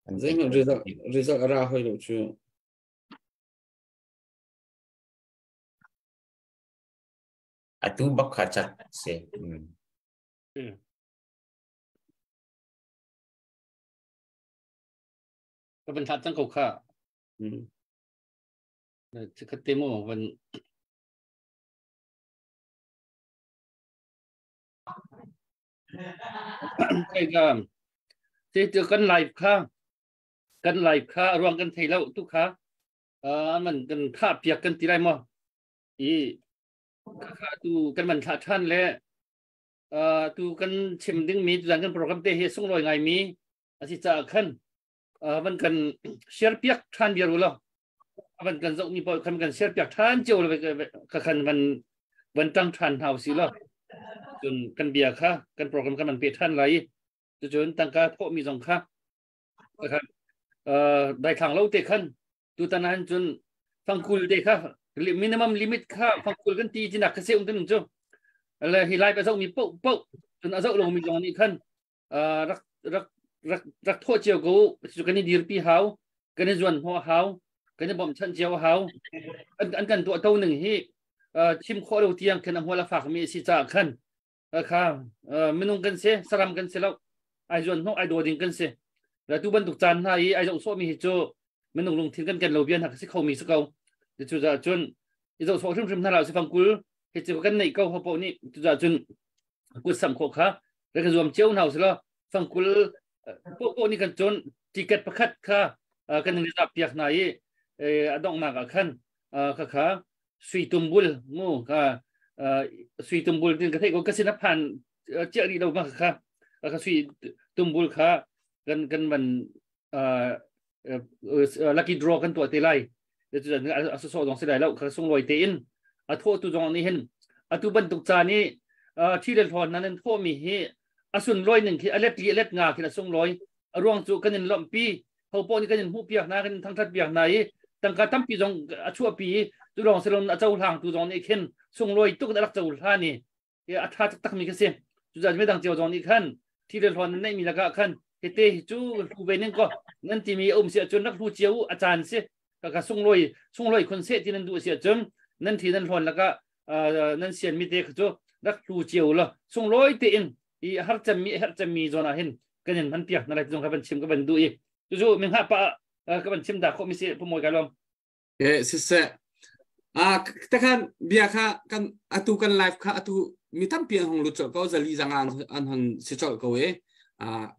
Zai mà result ra hơi độ chưa tu bak kha chat seก็เป็นทัดตั้งเขาค่าจะคัดเต็มว่าวันใช่ครับที่เจอกันไลฟ์ค่ะกันไลฟ์ค่ะรวมกันไทยแล้วทุกค่ะมันกันค่าเปียกกันที่ไรมั้งค่าตูกันมันท่าท่านแล้วตูกันเชื่อมดึงมีตัวกันโปรแกรมเตะส่งลอยไงมีอาทิตย์จะขึ้นมันกันเชียร์เปียกท่านเดียวรู้หรอมันกันจะมีพอคันกันเชียร์เปียกท่านเจ้าเลยก็คันมันตั้งท่านเฮาสิหรอจนกันเบียร์ค่ะกันโปรแกรมกันมันเปียท่านไรจนตั้งการพวกมีสองค่ะนะครับได้ทางเราเตะขั้นตัวตนั้นจนฟังคุยเตะค่ะมินิมัมลิมิตค่ะฟังคุยกันตีจีนักเสียงตัวหนึ่งจ้ะอะไรฮิไลไปส่งมีปุ๊บจนอาส่งลงมีตรงนี้ขั้นรักโทษเจียวกูสุกันนี่ดีร์ปีเฮากันนี่จวนหัวเฮากันนี่บ่มชันเจียวเฮาอันกันตัวเท่าหนึ่งที่ชิมข้อเราเตียงกันหัวละฝากมีสิจ่าขั้นค่ะไม่นุ่งกันเสียสลัมกันเสียแล้วไอจวนห้องไอโดดิงกันเสียแล้วทุกบันทุกจานให้ไอจะส่งมีเหตุมันลงทิ้งกันเราเบียนหักสิเขามีสักเอาจะจุดจนไอจะส่งชิมท่านเราสิฟังกูเหตุกันในเขาเขาพวกนี้จุดจนกูสัมโคค่ะแล้วก็รวมเจ้าหน้าสิละฟังกูพวกนี้กันจนติเกตประคัดค่ะกันในระดับเปียกไหนดองนักขันค่ะสุยตุมบุลงูค่ะสุยตุมบุลนี่ก็เท่ก็กสินพันเจ้าดีเรามากค่ะก็สุยตุมบุลค่ะกันมันลักกี้ดรอกันตัวเตลัยเดี๋ยวจะอาสุโซตรงเสด็จแล้วเขาส่งลอยเตอินทั่วตัวตรงนี้เห็นตัวบรรทุกจานี้ที่เดินพรนั้นทั่วมีเฮส่วนลอยหนึ่งที่เล็ดงาที่เราส่งลอยร่วงจุกันยันลมปีเขาปนกันยันหูเปียกนะกันทั้งทัดเปียกไหนตั้งการตั้มปีจงชั่วปีตัวรองเสลนเจ้าทางตัวตรงนี้ขึ้นส่งลอยตุกนักเจ้าท่านี่อัฐาตักมีกันเสียจุดจะไม่ดังเจ้าตรงนี้ขั้นที่เดินพรนั้นไม่มีละกะขั้นเฮเตจูรูเบนึงก็นั่นที่มีเสียจนนักรู้เจียวอาจารย์เสียก็ส่งลอยคนเสียที่นั่นดูเสียจนนั่นที่นั่นพรแล้วก็นั่นเสียมีเด็กจูนักรู้เจียวละส่งลอยเตียนฮัตจะมีจนเห็นกันยันมันเปียกนั่นแหละจงกับบัญชิมกับบัญดูอีกจู่ๆมึงหาปะกับบัญชิมด่าเขาไม่เสียพมวยกันลมสิแต่กันเบียค่ะกันตุกันไลฟ์ค่ะตุมีทั้งเพียงของลุจก็จะลีจังอันหันสิจอก็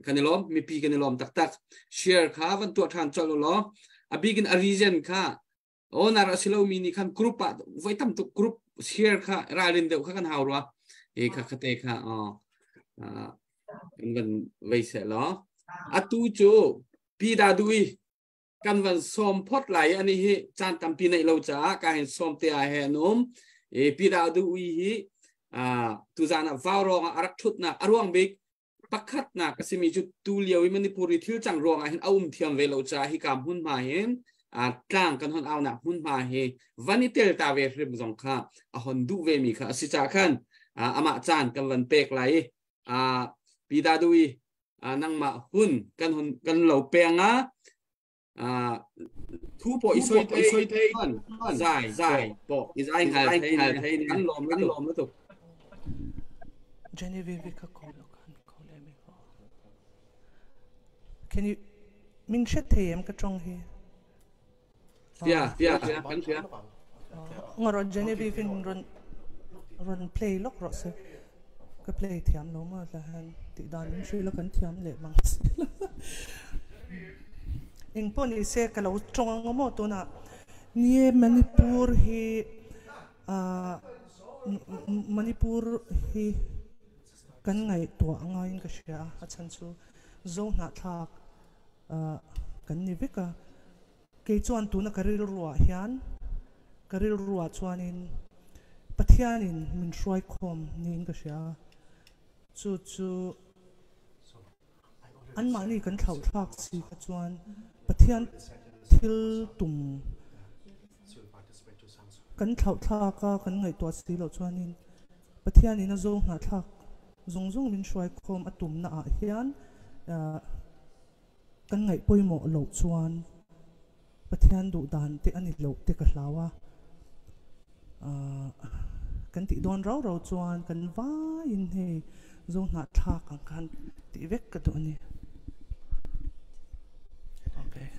กันนี่ล้อมมีปีกันนี่ล้อมตักแชร์ค่ะวันตัวทานจอล้อบีกินอาริเจนค่ะโอ้นาราสิโลมีนี่คันกรุ๊ปไว้ทำตุกรุ๊ปแชร์ค่ะรายเดือนเดียวค่ะกันหาวรัวค่ะคเตะค่ะกันไว้เสร็จแล้วตุจูปีดาดุยกันวันสมพดไหลอันนี้จานตำปีในเราจะการเห็นสมเตียเห็นนมปีดาดุยตุจานะฟ้ารองอารักชุดนะอารวงเบกปักขัดนะก็สิมีจุดตูเลียวมันนี่ปุริทิลจังรองเห็นเอาเทียมเวลาจะให้กำหุ่นมาเห็นกลางกันหุ่นเอาหนักหุ่นมาเห็นวันนี้เตลตาเวฟริมสองข้าหุ่นดูเวมีค่ะสิจากขันอามาจานกันวันเปกไหลปีดาดุยนั่งมาหุ่นกันเหล่าเปียงทุบปอยซอยเทนใช่ปอยอีไอหายเทนกันลมแล้วตุกเจนนี่วิก็คอลเลยไม่พอ Can you มิงเช็ดเทียมกระจงเฮียกันเชียงอรเจนนี่วินรอนเพลย์ล็อกรอสก็เพลย์เทียมโน้มมาแล้วติดดานมิงช่วยแล้วกันเทียมเลยมั้งอิงปนอิเสกเราจงงอมตัวน่ะนี่มณิปุรฮีมณิปุรฮีกันไงตัวงายิงก็เชียอาจารย์สูโซนัททักกันนี่วิกะเกี่ยจวนตัวน่ะกริลรัวเฮียนกริลรัวจวนินปัทยานินมินช่วยคอมนี่ก็เชียจู่อันมานี่กันเท่าทักสิกจวนปะเทียนทิลตุ่มกันเท่าทักก็กันไงตัวสิเราจวนนินปะเทียนนี่นะโจงหาทักซงมินช่วยคมอตุ่มน่ะเฮียน kan ngai poimo lo chuan pathian du dan te ani lo te ka hlawa kan ti don ro ro chuan kan va in he zo na thak ang kan ti vek ka do ni okay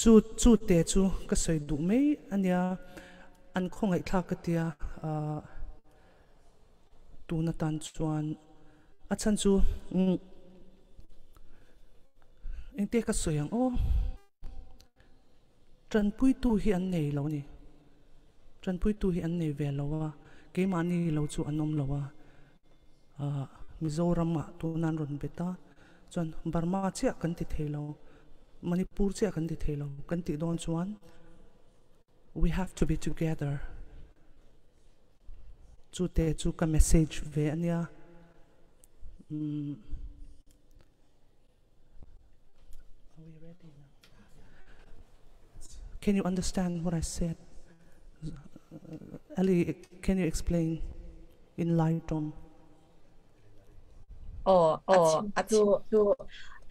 chu te chu ka soi du mai ania an khongai thak ka tia tu na tan chuan achan chu inte ka soyang o tran pui tu hi an nei lo ni tran pui tu hi an nei ve lo wa ke mani lo chu anom lo wa Mizoram ma tu nan ron beta chuan Burma chia kan ti thelo Manipur chia kan ti thelo kan ti don chuan we have to be together chu te chu ka message ve ania Can you understand what I said? Ali, can you explain in Lighton?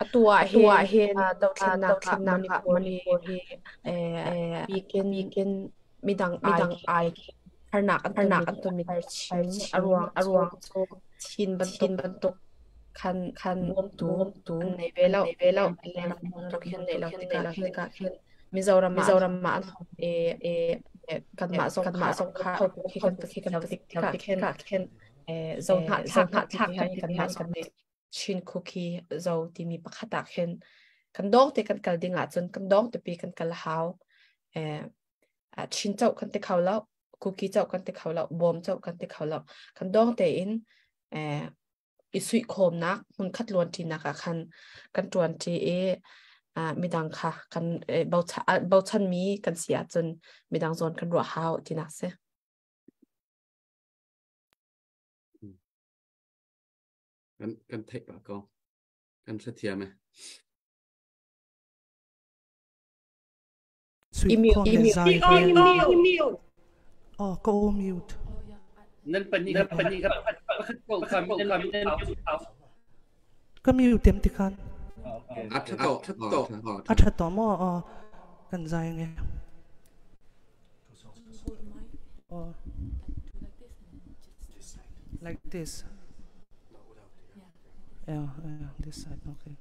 Atua hen dau na Manipur hi weekend midang ai harnak antu mi arwang chin ban tok kan tu nei velo len rokhen nei lo ka khen Mizoram ma kan ma song kha kan zo na thak kan ma song chin cookie zo ti mi pakhata khen kan dong te kan kal dinga chun kan dong te pi kan kal haw chin chau kan te khawla cookie chau kan te khawla bom chau kan te khawla kan dong te in isui khom nak mun khat lon ti naka kan tuan ti midang kha kan bau chan mi kan sia chun midang zon kan ro haw ti na se kan thei ba ko kan sa thia me go mute nan pani ka khat ko kham ka mute tem ti khan at to mo kan zai nge like this yeah this side okay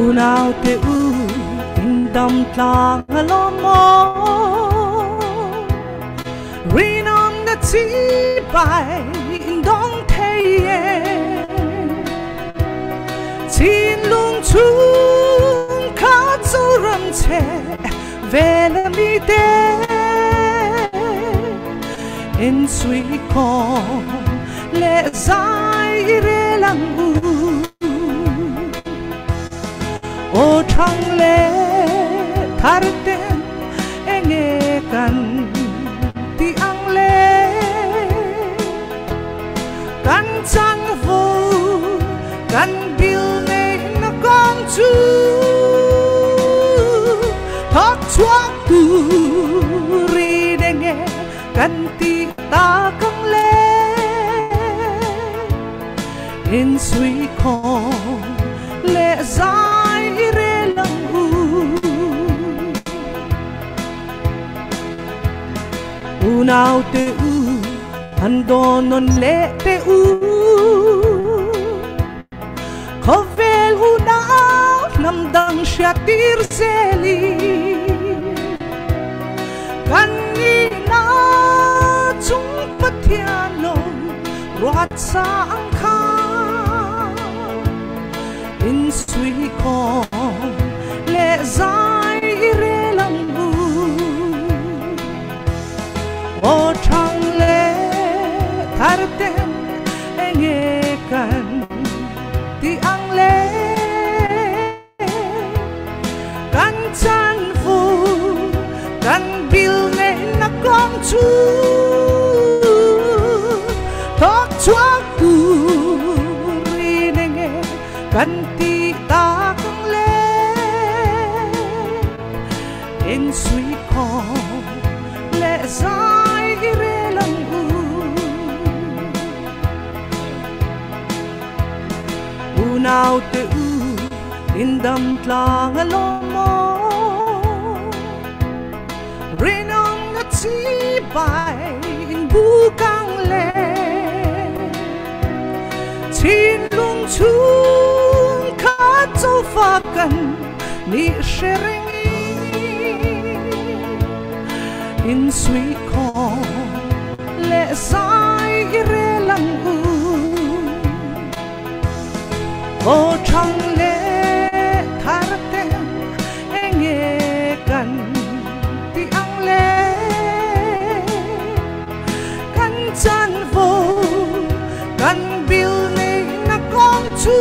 Unau te in dam tlang lo mo Rinong na chi bai in dong te ye Chin lung chung ka zu ram che ve le mi te in sui kong le zai re lang u O thang le thar ten enge kan ti ang le kan chang vo kan bil ne na kong chu thak chuak tu ri denge kan ti ta kang le in sui kong le zai Unau te andonon le te Kovel unau namdang shatir seli Kanina chung patiano ruat sa angkan In sui kong le zai re lang O chang le thar ten enge kan ti ang le kan chan fu kan bil ne na kong chu tok chuak tu ri nenge kan ti ta kang nào tự in đầm tlang alomo rain on the sea by in bukang le chin lung chung kha châu pha kan ni sharing in sweet call le sai re lang u o chang le thar te enge kan ti ang le kan chan vo kan bil ne na kong chu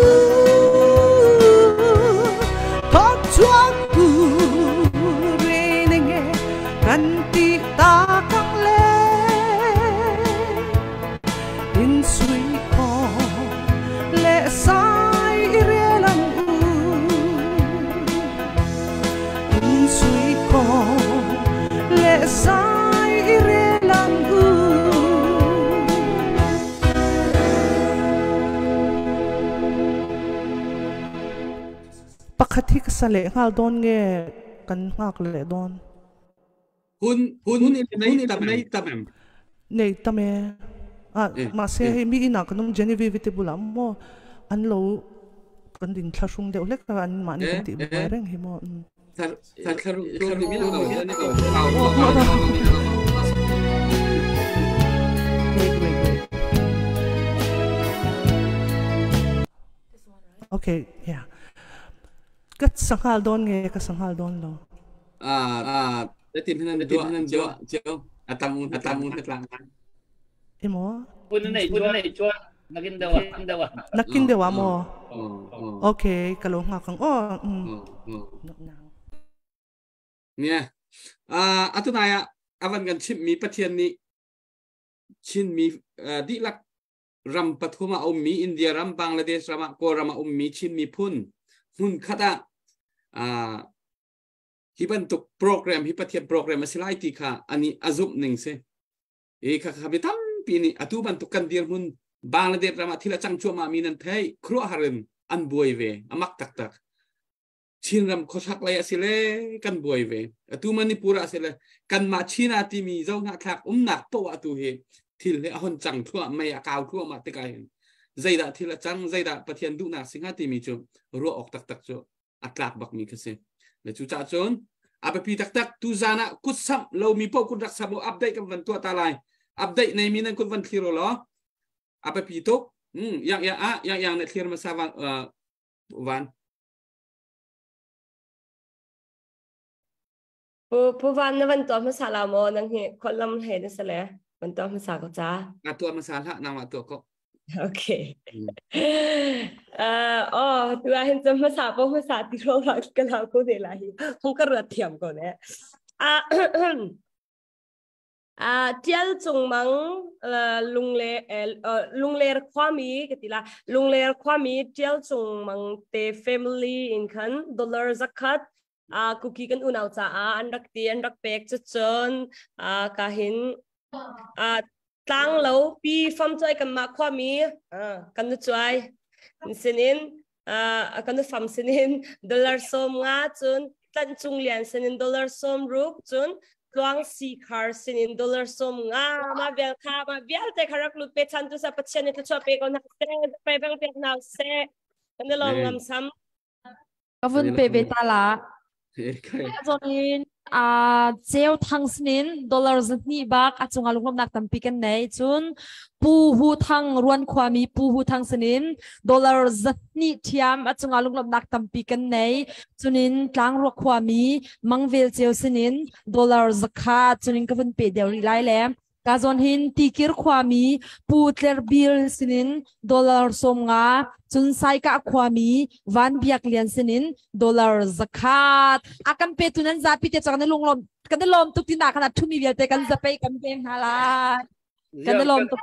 thot chuang ku re nge kan ti ta kang le in sweet call le sai re lang u in sweet call le sai re lang u pakhathi ka sale ngal don nge kan ngak le don hun nei tamem nei tame ma se mi ina kanum Genevieve te bulam mo an lo kan din thlasung de lek ka an man ti reng hi mo thar ni mi lo ni ko okay yeah kat sanghal don nge ka sanghal don loได้ทีมที่นั่นเจียวatamuนักลังimo pun nei chuan nakin dewa mo okay kalo nga kangเนี่ยatunaya awan gan chim mi pathian ni chin mi di lak ram pathuma mi India ram Bangladesh ram ko ram mi chin mi phun khata hiban tuk program hipathian program asilai ti kha ani azup ning se kha bitam pini atuban tukan dir mun Bangladesh rama thila changchu ma minan thai khro harin an buai ve amak tak chin ram khosak lai asile kan buai ve atu manipura asile kan ma china ti mi zo nga thak nak to atu he thil le hon chang thua mai akaw thua ma te kai zaida thila chang zaida pathian du na singa ti mi chu ro ok tak chu atlak bak mi khase le chu cha chon apapi tak tu zana kusam lo mi po kun rak samo update kan van tua ta lai update nei minan kun van clear lo apapi to yang net clear masa van pu van na van to masala mo nang he kolam he na sale van to masa ko cha tua masalah nama tua ko okay tu ahin to masa po masa ti ro la kala ko de la hi hong ka rat thiam ko ne tial chung mang lungler khwami ketila lungler khwami tial chung mang te family in khan dollar zakat cookie kan unaw cha andak pek chon kahin tang lo pi fam choi kan ma khwami kan nu choi sinin kan nu fam sinin dollar som nga chun tan chung lian sinin dollar som rup chun tuang si khar sinin dollar som nga ma bel te kharak lut pe chan tu sa patchen ne chu pe ko na se pe bang pe na se kan lo ngam sam kavun pe betala zonin zeo thang sinin dollar zani bak achunga lungom nak tampi kan nei chun pu hu thang ruan khwami pu hu thang sinin dollar zani thiam achunga lungom nak tampi kan nei chunin tlang ro khwami mangvel cheu sinin dollar zakat chunin kavun pe deuri lai le kazon hin tikir khwami putler bil sinin dollar somnga chun sai ka khwami van biak lian sinin dollar zakat akan petunan zapi te chang lunglom kan lom tuk tina kana thumi viate kan zapai kan ben hala kan lom tuk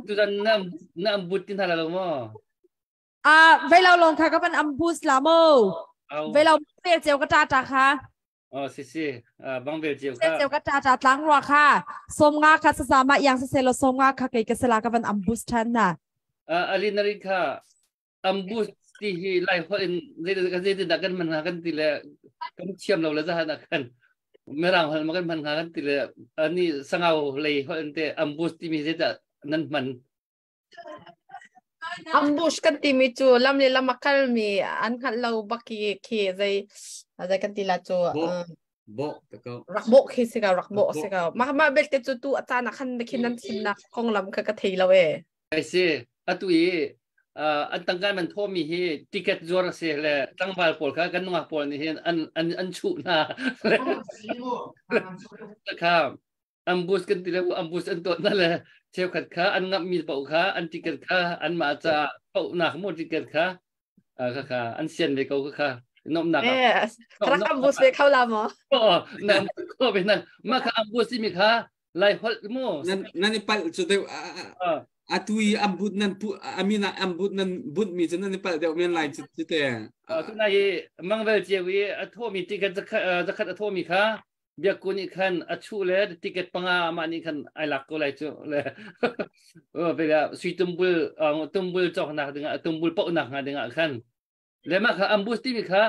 tu dan nam butin hala lo mo veilau long kha ka pan ambus la mo veilau pe cheu ka ta kha si bang vel chiu ka ta tlang ro kha somnga kha sa sama yang sa selo somnga kha kai ka sala ka van ambus than na alinari kha ambus ที่ไล่คนเด็กกันมันหากันทีละกันเชื่อมเราแล้วจะหากันไม่ร่างมันหากันทีละอันนี้สังเอาเลยคนแต่อัมบูสที่มีเจตนั้นมันambush kan timi chu lam le lamakal mi an khat lo baki khi zai kan tila chu bo tako rakbo khi sika rakbo sika ma belte chu tu achana khan bekhinan sinna konglam ka ka thei lawe ai se atui an tangkan man tho mi hi ticket zor se le tangbal pol kha kan nga pol ni hin an chu na ka ambush kan tila ambush an to na leเชฟขัดขาอันงับมีเป่าขาอันติเกตขาอันมาจะเป่าหนักหมดติเกตขาค่ะอันเสียนไปเขาค่ะน้ำหนักครั้งอัมบูสไปเข้าลามอ๋อนั่นก็เป็นนั่นมาค่ะอัมบูสที่มีขาไล่ฮอลโม่นั่นนี่ปัลสุดเดียวตุยอัมบูนั่นปุ๊อามีนะอัมบูนั่นบุญมีจนนั่นนี่ปัลเดียวมีไล่จุดเดียวทุกนายมังเวลเจวีอัทโทมีติเกตจะขัดอัทโทมีขาเบียกุนี่คันอัชูเลยติเกตปังอามานี่คันไอหลักก็เลยจ้ะเลยเป็นสุยตุ่มบุลจอกหนักดึงตุ่มบุลปอกหนักดึงคันแล้วมาค่ะอัมบูสที่มีค่ะ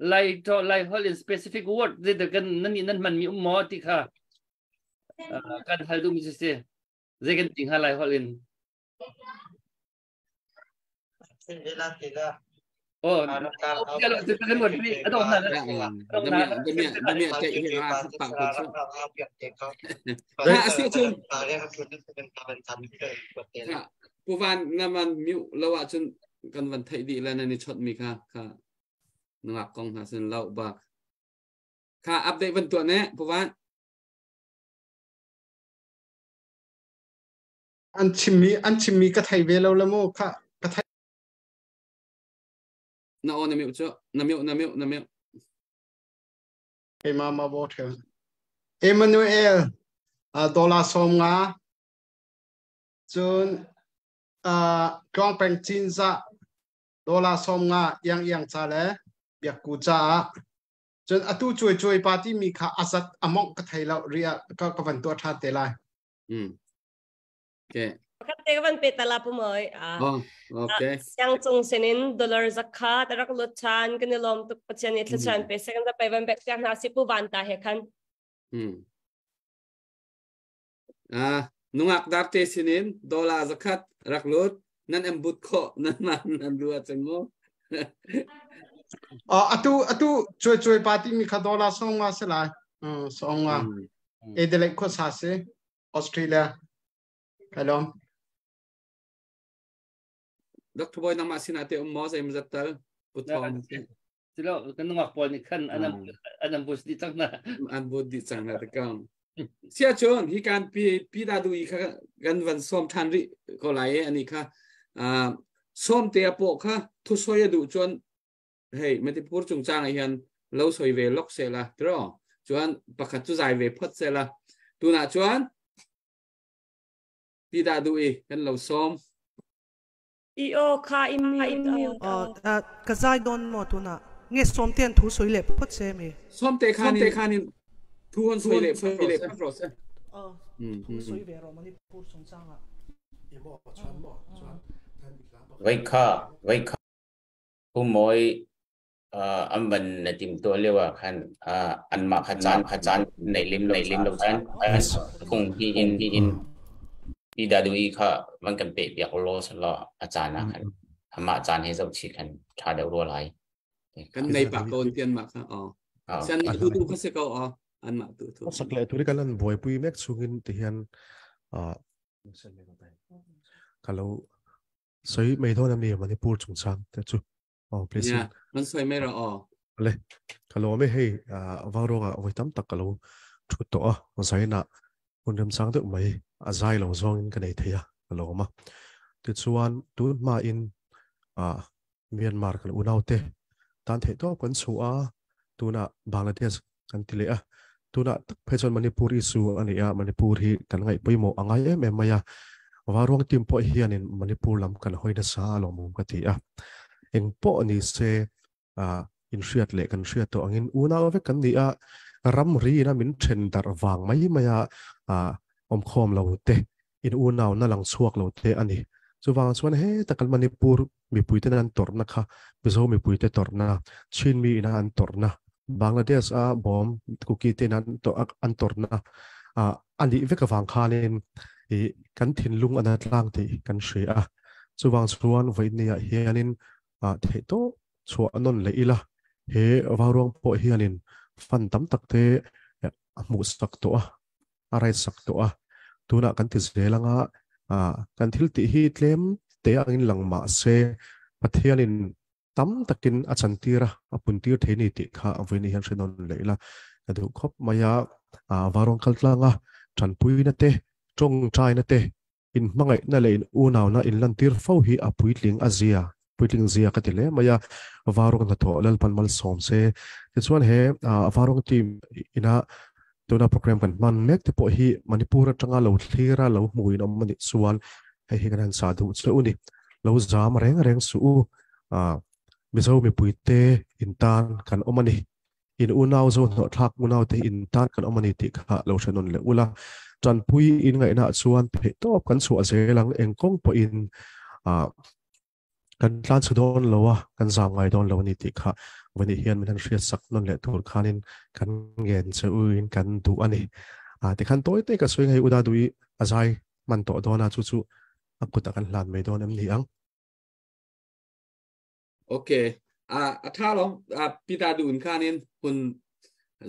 ไล่ฮอลลินสเปซิฟิกวอร์ดเด็กกันนั่นมันมีหมอที่ค่ะการฮัลดูมิสเซ่เด็กกันติงฮาไล่ฮอลลินโอ้เดี๋ยวจะเป็นหมดพี่ต้องนั่นdemi cek ini lah pak kucu asyik cun puan naman miu lawa cun kan van thai di la nani chot mi kha ngak kong ha sen lau bak kha update van tua ne puan an chimmi ka thai ve lo la mo kha na on namiu cho namiu hey mama water Emmanuel dollar som nga chun kong peng chin za dollar som nga yang cha le biak ku cha chun atu choi party mi kha asat among ka thai lo ria ka van to tha te lai okay kan tegawan petala pumoy okay yang chung senin dollar zakat rak luchan kanilom tuk patyan itlan pe second da payban back yang nasi pu banta he kan nungak darte senin dollar zakat rak lut nan embut kho nan dua chengmo atu choi party mi kha dollar song ma se lai song ma edele ko sa se Australia kalom Dr. Boy nama sinate mo sa imzatal putom silo kan ngak pol ni kan anam bus di tang na an bud di chang na takang sia chon hi kan pi da du i kha gan van som than ri ko lai ani kha som te apo kha thu soya du chon hey meti pur chung chang ai hian lo soi ve lok se la tro chuan pakhat chu zai ve phot se la tu na chuan pi da du i kan lo som io kha im ka zai don mo tu na nge som tian thu soi le phot se mi som te khan ni thu hon soi le process soi ve ro mani pur chung chang aไว้ค่ะผู้มวยอันมันในทีมตัวเรียกว่าคันอันมาขจานในลิมเราจันคงที่อินพี่ดาดูอีค่ะมันกันเปรียบโลสละอาจารย์นะคันธรรมอาจารย์ให้เราฉีดคันชาเดารัวไหลกันในปากโดนเตียนมาค่ะฉันดูเขาเสกเอาอันมาตัวสักเลยตัวนี้กันนั่นบ่อยปุยแม็กซูกินที่เห็นkalau sayaไม่ทำนี่มันนี่พูดจงจังแต่จู่please มันสวยไม่หรอเลย kalau ไม่ให้วางรองเอาไว้ตั้มตัก kalau ชุดตัวมันใส่หน้าคนทำสังตัวไม่อาศัยเราส่งกันได้ที่kalau มาติดส่วนตัวมาอินเมียนมาร์กันอุณเอาเตะตอนเที่ยวกันชัวตัวน่ะบางประเทศกันที่เลยตัวน่ะเพชรมันนี่พูดอิสุอันนี้มันนี่พูดที่กันไงไปโมอังไงแม่มายาว่าร่วงทีมพอเฮียนินมันนี่พูดลำกันหอยนัสาลงมุมกันที่เองพอนี่เซอินเชียดเล็กันเชียดตัวอังอินอุณเอาไว้กันนี่รำรีนะมินเทรนดาร์วางไม่มายาคอมเราเตะอินอุณเอานั่งหลังสวกเราเตะอันนี้ chu wang chuan he takal Manipur mi puite nan torna kha mizo mi puite torna chin mi ina an torna Bangladesh a bom kuki te nan to an torna ani veka wang khanin e kan thin lung ana tlang te kan hre a chu wang chuan voinia hianin the to chu anon leila he warong po hianin fan tam takte mu sak to a arai sak to a tuna kan ti zelanga kan thil ti hi tlem te angin langma se pathianin tam takin achantira apuntir theni ti kha avini han hrenon leila adu khop maya warong kaltlanga chanpui na te tong trai na te in mangai na le in unaw na in lantir fo hi apuitling azia puitling zia katile maya warong na to lal panmal som se chuan he warong team ina tuna program kan man mek te po hi Manipur atanga lo thira lo muin om mani sual he kan sadu chu ni lo zam reng su mizo mi puite intan kan omani in unaw zo no thak unaw te intan kan omani ti kha lo shanon le ula chan pui in ngai na chuan phe to kan su azelang engkong po in kan tlan chu don lowa kan zam ngai don lo ni ti kha wani hian min han hria sak non le tur khanin kan ngen cheuin kan du ani te khan toy te ka soi ngai uda dui azai man to dona chu chu akuta kan hlan mai don am ni ang okay tha long pita dun khanin hun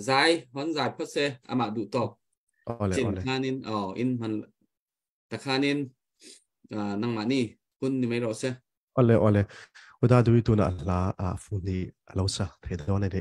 zai hon zai phase ama du to chin khanin in man ta khanin nang mani hun ni mai ro se ole uda dui tu na la funi alosa the don de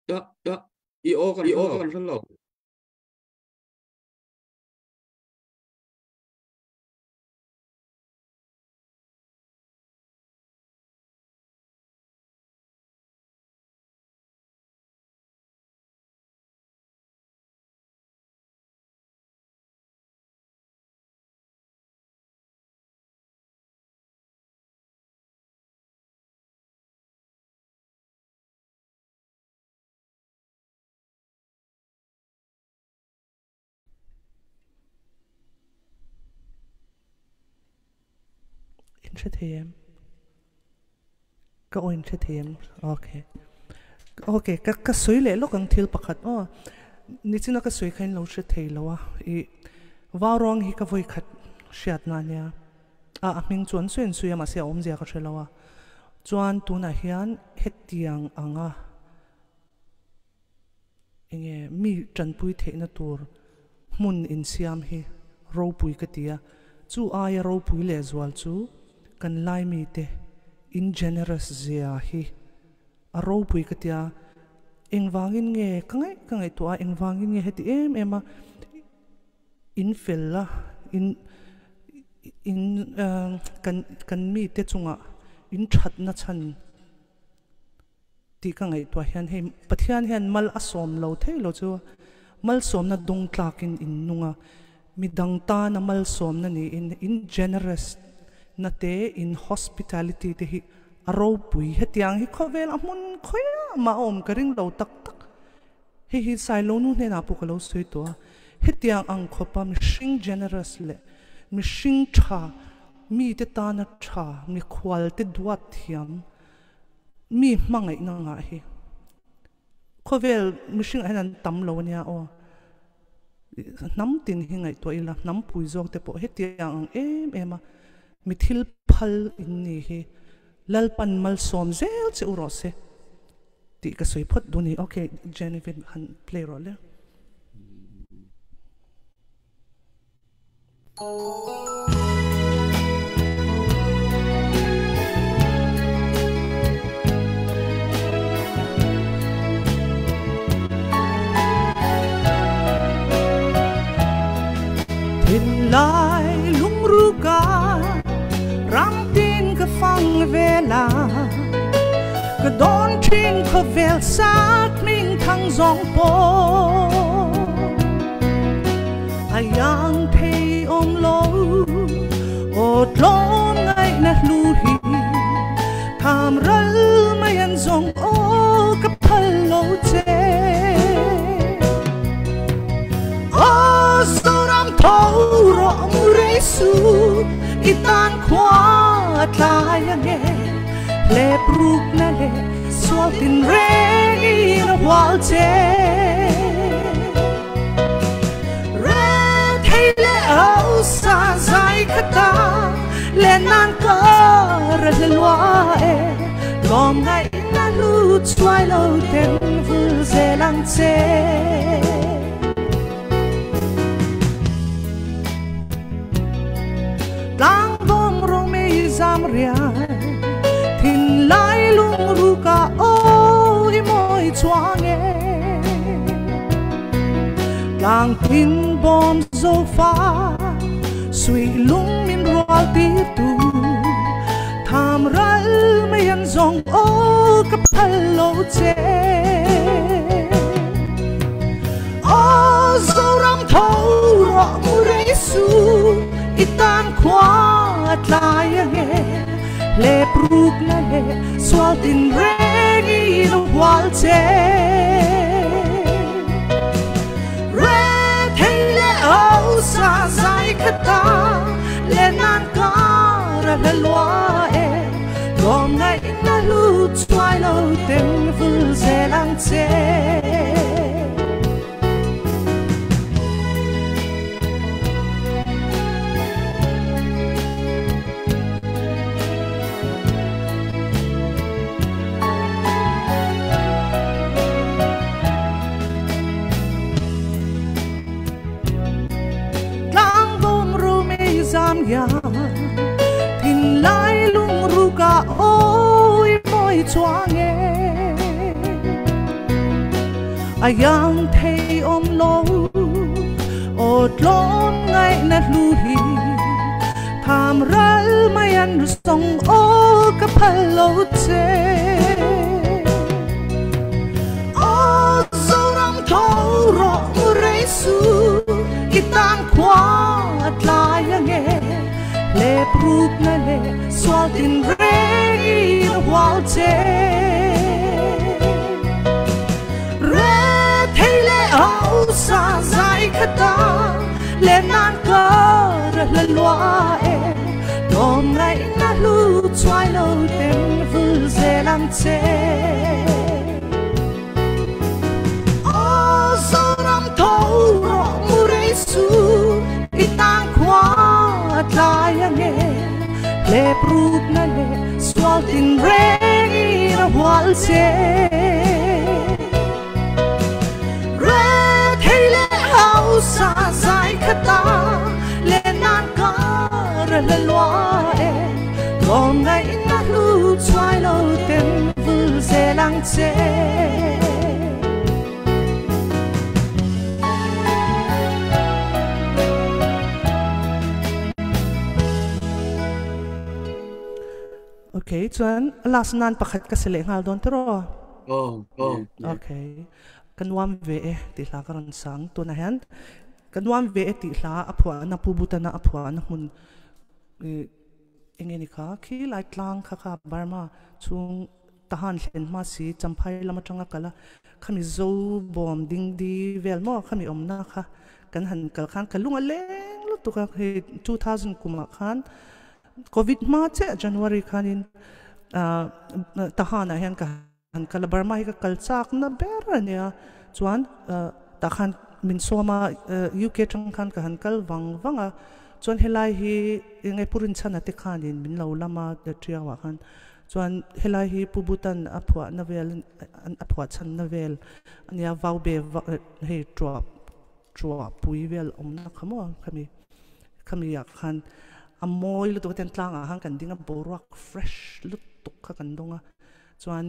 ja i o kan ran lo Thêm cái oin thêm ok cái suy lệ lúc ang thil pakhat ni china cái suy khain lo she thei lo I warong hi ka voi khat shiat na nya ming chuan suin suy ma se om zia ka thelo chuan tu na hian hetiang anga enge mi chanpui the na tur mun in siam hi ro pui ka tia chu ai ro pui le zwal chu kan lai mi te in generous zia hi a ro pui ka tia engwangin nge kangai to engwangin nge heti ema in fella in kan mi te chunga in that na chan ti kangai to hian he pathian hian mal asom lo thei lo chu mal som na dong tlakin in nunga midang ta na mal som na ni in generous na te in hospitality te hi aro pui hetiang hi khovel amun khoya ma om karing lo tak hi sai lo nu ne na pu ka lo sui to hetiang ang khopa mi shing generous le mi shing tha mi te ta na tha mi khwal te duat thiam mi mangai na nga hi khovel mi shing anan tam lo nya nam tin hi ngai to ila nam pui jok te po hetiang ema mithil phal inni hi lalpan mal som zel che uro se ti ka soi phot duni okay Jennifer han play role Tin lai lung ruga ram tin ka phang vela ka don tring ka vel sat ming thang zong po ayang thei om lo o tlon ngai na lu hi tham ral mayan zong o ka phal lo che o soram thau ro mure su itan khwa tlaya nge le bruk na le swal tin re in wal che red hey le au sa zai khata le nan ka ra le lwa e lom ngai na lu chwai lo ten vul ze lang che lang bom rong me zam ria tin lai lung ru ka oi moi chuang e lang tin bom zo fa sui lung min roal ti tu tham ral me yan zong o ka phal lo che o zo ram thau ro mu re su itan khwa tlaya nge le pruk na le swal tin regi no wal che red hey le au sa zai khata le nan ka ra le lwa e gom ngai na lu chwai lo ten vul ze lang che ya tin lai lung ru ka oi moi chuang e ayang thei om lo o tlon ngai na lu hi tham ral mai an song o ka phal lo che o zo ram thau ro mu re su itan khwa tlaya nge le pruk na le swal tin re in wal che red hey le au sa zai khata le nan ka ra le lwa e dom ngai na lu chwai lo ten vul ze lang che o so ram thau ro mu re su itan khwa tlaya nge le pruk na le swal tin re in wal che red hey le au sa zai khata le nan ka ra le lwa e gom ngai na lu chwai lo ten vul ze lang che Okay, chuan last nan pakhat ka sele ngal don tro okay kan wam ve e ti hla karon sang tu na han kan wam ve e ti hla aphwa na pubuta na aphwa na hun engeni kha khi lai tlang kha kha barma chung tahan hlen ma si champhai lama tanga kala khami zo bom ding di vel mo khami omna kha kan han kal khan kalunga leng lu tu ka 2000 kuma khan covid ma che January khanin tahana hen ka han kala barma hi ka kalchak na ber ania chuan takhan min soma UK tang khan ka han kal wanga chuan helai hi ngai purin chana te khanin min lo lama triawa khan chuan helai hi pubutan aphwa navel aphwa chan navel ania vau be he drop pui vel omna khamo khami kami kan amoy lu tu ten tlang ahang kan dinga borak fresh lu tuk ka kan donga chuan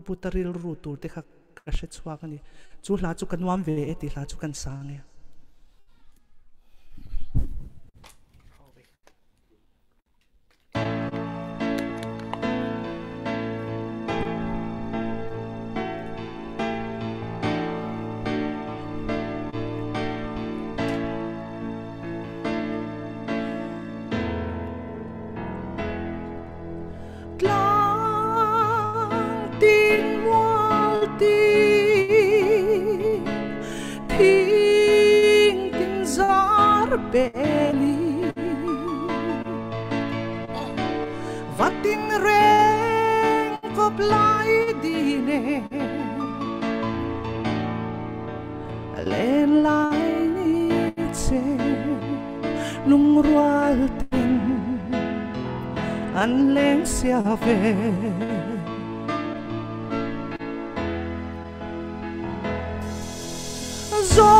putaril ru tur te kha ka she chwa kan ni chu la chu kan wam ve e ti la chu kan sang e Beli vatin reng ko plai dine len lai ni che lung rual tin an leng sia ve zo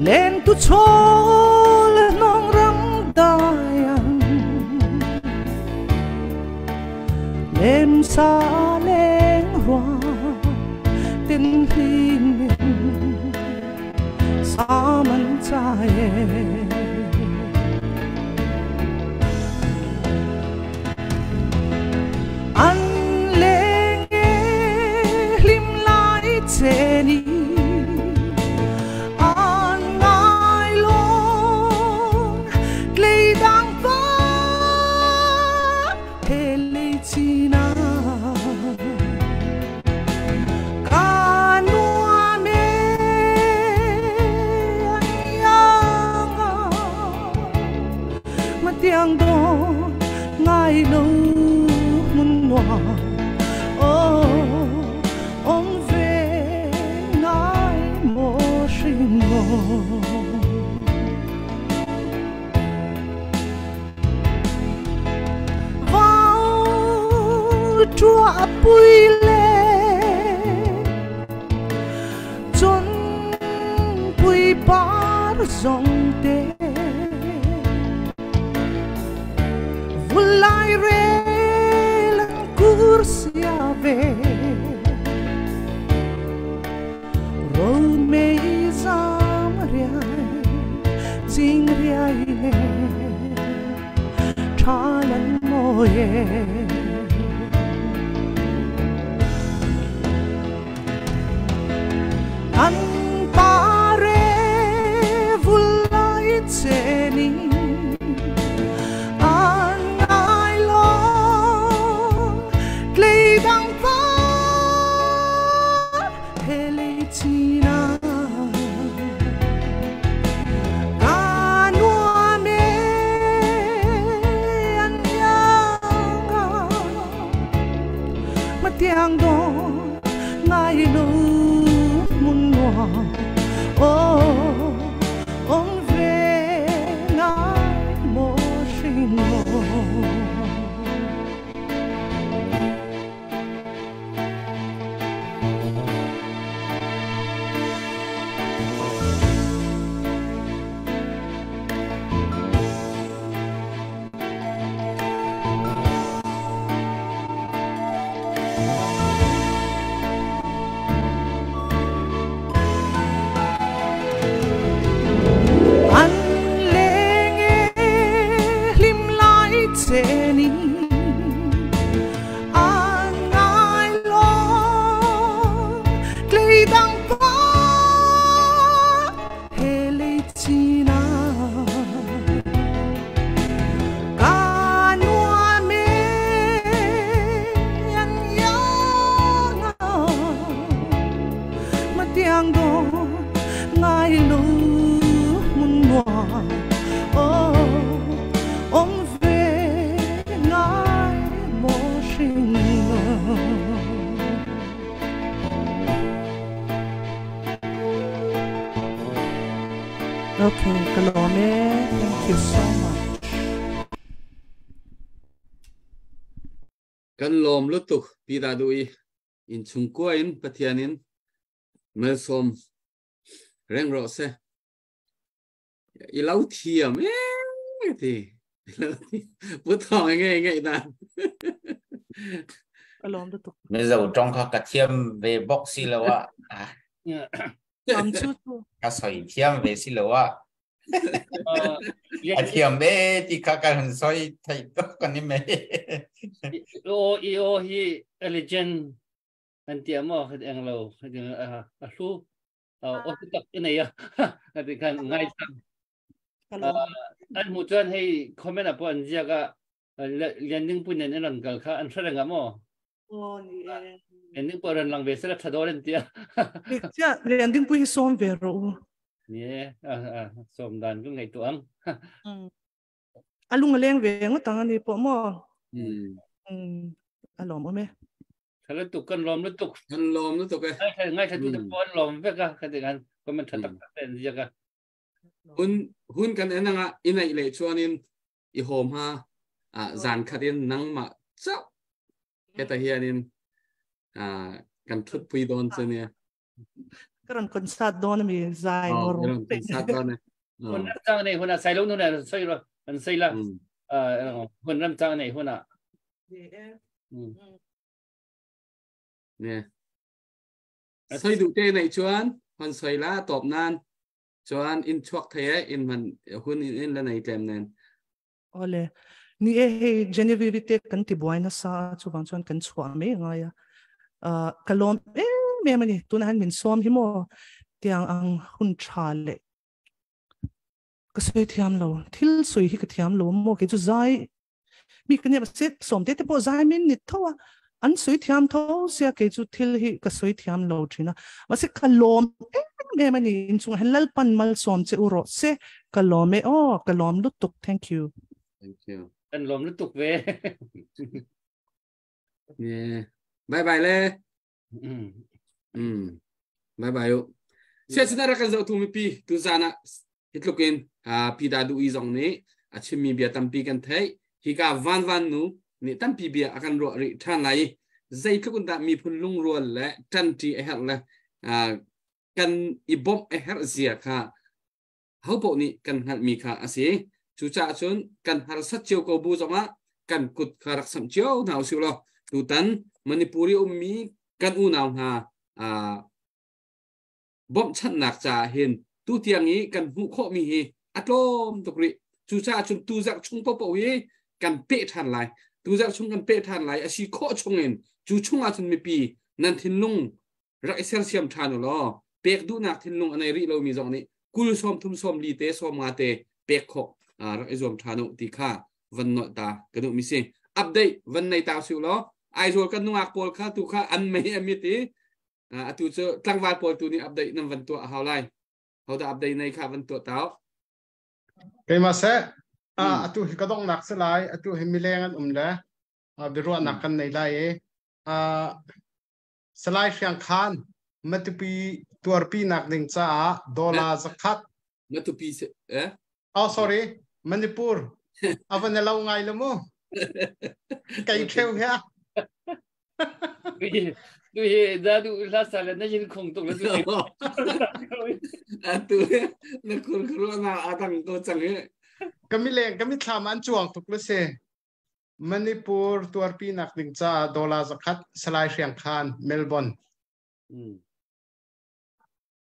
lên tu chol nong rang dayan lem sa leng hoa tin hin sa man chae an leng lim lai cheni tiếng đó ngài lâu muốn ngoa ông về ngài mô sinh ngô vào chúa bùi lê chốn bùi bát dòng đê lai re lang kursia ve ro me zam riai jing riai le chalan moye an pare vulai cheni tiếng đó ngài lâu muốn ngoa ông về ngài mô sinh ngô tiếng đó ngài lâu muốn ngoa ông về ngài mô sinh Okay, Kalome, thank you so much. กันลมลุตุปีดาดุยอินชุงกัวอินปะเทียนินเมลสมเร่งรอเซอีเล่าเทียมทีพูดทองไงนะก็ลองดูตุกไม่จะจงเขากระเทียมเวบ็อกซี่แล้วว่าลองชูกระสอยเทียมเวซี่แล้วว่ากระเทียมเวที่เขากันสอยไทยก็กันนี่ไหมโอฮีเอลิเจนอันเทียมอ่ะเองเราสู้โอ้ตักยังไงอ่ะกันง่ายจังอันมุจวนให้คอมเมนต์อ่ะพออันเจ้าก็เรียนนึงปุ่นเนี่ยนั่นกันค่ะอันแสดงว่ามั้งโอ้นี่เรียนนึงปุ่นลังเวสระทัดโดนเตียเจ้าเรียนนึงปุ่นซ้อมเวรูเนี่ยซ้อมดันก็ไงตัวอังลุงเลี้ยงเวงก็ตั้งอันนี้ปะมั้งลมไหมถ้าเราตุกกันลมแล้วตุกกันลมแล้วตุกง่ายถ้าตุกตะปอนลมเพื่อกันกันกันก็มันทัดตักเป็นยังไงหุ่นกันเองนะอินไอเล่ชวนินอีโฮมฮะจานขัดินนังมาเจ้าแค่แต่เฮียนินกันทุบปีโดนเจเนี่ยก็รันคนสัตว์โดนมีใจงอรุ่งคนสัตว์โดนเนี่ยคนรับจ้างเนี่ยคนใส่ลูกนู่นเนี่ยใส่ละมันใส่ละคนรับจ้างเนี่ยคนเนี่ยใส่ดูเจในชวนมันใส่ละตบนานชวนอินชวกเทอินมันหุ่นอินละในเต็มเนี่ยโอ้เลยนี่เจเนวิวิเตกันที่บัวน่ะซาชวนชวนกันชัวร์ไม่ไงกลมแม่มันนี่ตัวนั้นเป็นซ้อมที่โมเตียงอังหุ่นชาเล่ก็สวยที่อันเราที่สวยที่ก็ที่อันเราโมก็จะใจมีกันเนี่ยเสร็จสมเด็จแต่พอใจมันนิดเท่าอันสวยที่อันเท่าเสียก็จะที่ที่ก็สวยที่อันเราจีน่ะว่าเสร็จกลมแม่มันนี่อินช่วงเห็นลัลปันมาซ้อมเจ้าอุโรเสร็จกลมกลมลุตุก thank you กันลมลุตุกเว้เนี่ยบายบายเลยบายบายเชื่อสินะรักกันจะทุ่มปีตุจานะฮิตลูกินปีดาดูอีจงนี้อาชิมีเบียตัมปีกันไทยฮิกาวันนูนี่ตัมปีเบียอาการรัวริท่านไหนใจทุกคนมีพลุงรัวและทันทีเอฮ์และกันอีบอมเอฮ์เสียค่ะเขาบอกนี่กันหัดมีค่ะอาศัยจุจ่าชนกันหาสัจเจียวกบูจมากันกุดขารักสัมเจียวหนาวสิวล้อตุตันมณิปุรีมีกันอูนาวหาบ่มชันหนักจ่าเห็นตู้เทียงนี้กันหูข้อมีเฮอัตโลมตกริจูจ่าชนตูจักชงปะปะวีกันเปะทันไหลตูจักชงกันเปะทันไหลอาชีข้อชงเงินจูชงอาชนมีปีนันทินลุงรักเซลเซียมทานล้อเปกดูนักทินลุงอันไหนริเรามีจงนี้กุลสมทุมสมลีเตสมมาเตเปกข้อรักไอจอมทานุติค่าวันนอตากระดูมิเซอัปเดตวันในตาสิวล้อไอโซลกันนุ่งอักโปลค่าตุค่าอันไม่มิติตุเจอตั้งวันโปลตัวนี้อัปเดตนำวันตัวเฮาไลเขาจะอัปเดตในค่าวันตัวเต้าเกมาเสตุก็ต้องหนักสลายตุให้มีแรงอันเลยบิรัวหนักกันในไลสลายเชียงคานมัตุปีตัวปีหนักหนึ่งจ้าดอลลาร์สักคัดมัตุปีsorry มณิปุรวันนี้เราไงล่ะมั้งไก่เที่ยวเฮียดูดาดูลาสาเลน่าจะคงตกแล้วดูนักคนครัวน่าตั้งตัวจังเลยก็มีแรงก็มีทำอันจวงตกแล้วเสียมณิปุรตัวปีนักหนึ่งจ้าดอลลาร์สักคัดสลายเชียงคานเมลเบิร์น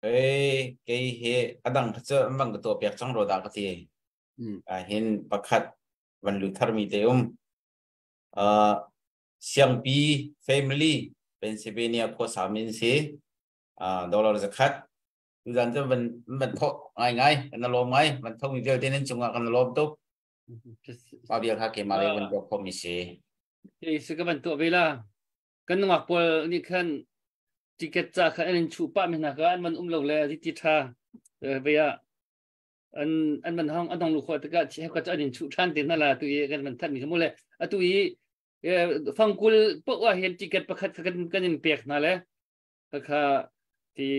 เฮอดังเจอมันก็ตัวเปียกจังโรดากทีเห็นประคัดวันลุทาร์มีเตมเชียงปีแฟมิลี่เป็นเซเบเนียโคสามินซีดอลลาร์สักคัดดูดันจะมันทอง่ายกันลมไงมันทอมีเดียวที่นั่นจงกันลมตุ๊กเอาเดียวค่ะเกมาเลยวันตัวคอมิซีสกัมันตัวเวลากันนักบอลนี่คันจิกเกตจากอันชูป้ามันนะครับมันลงเลยที่ทิศทางเบียอันมันห้องอันต้องลูกคนตะกัดเชื่อก็จะอันชูชันติดนั่นแหละตัวเองกันมันท่านมีสมุนเลยตัวเองฟังกุลพวกว่าเห็นจิกเกตประคัดกันยังเปียกนั่นแหละก็ค่ะที่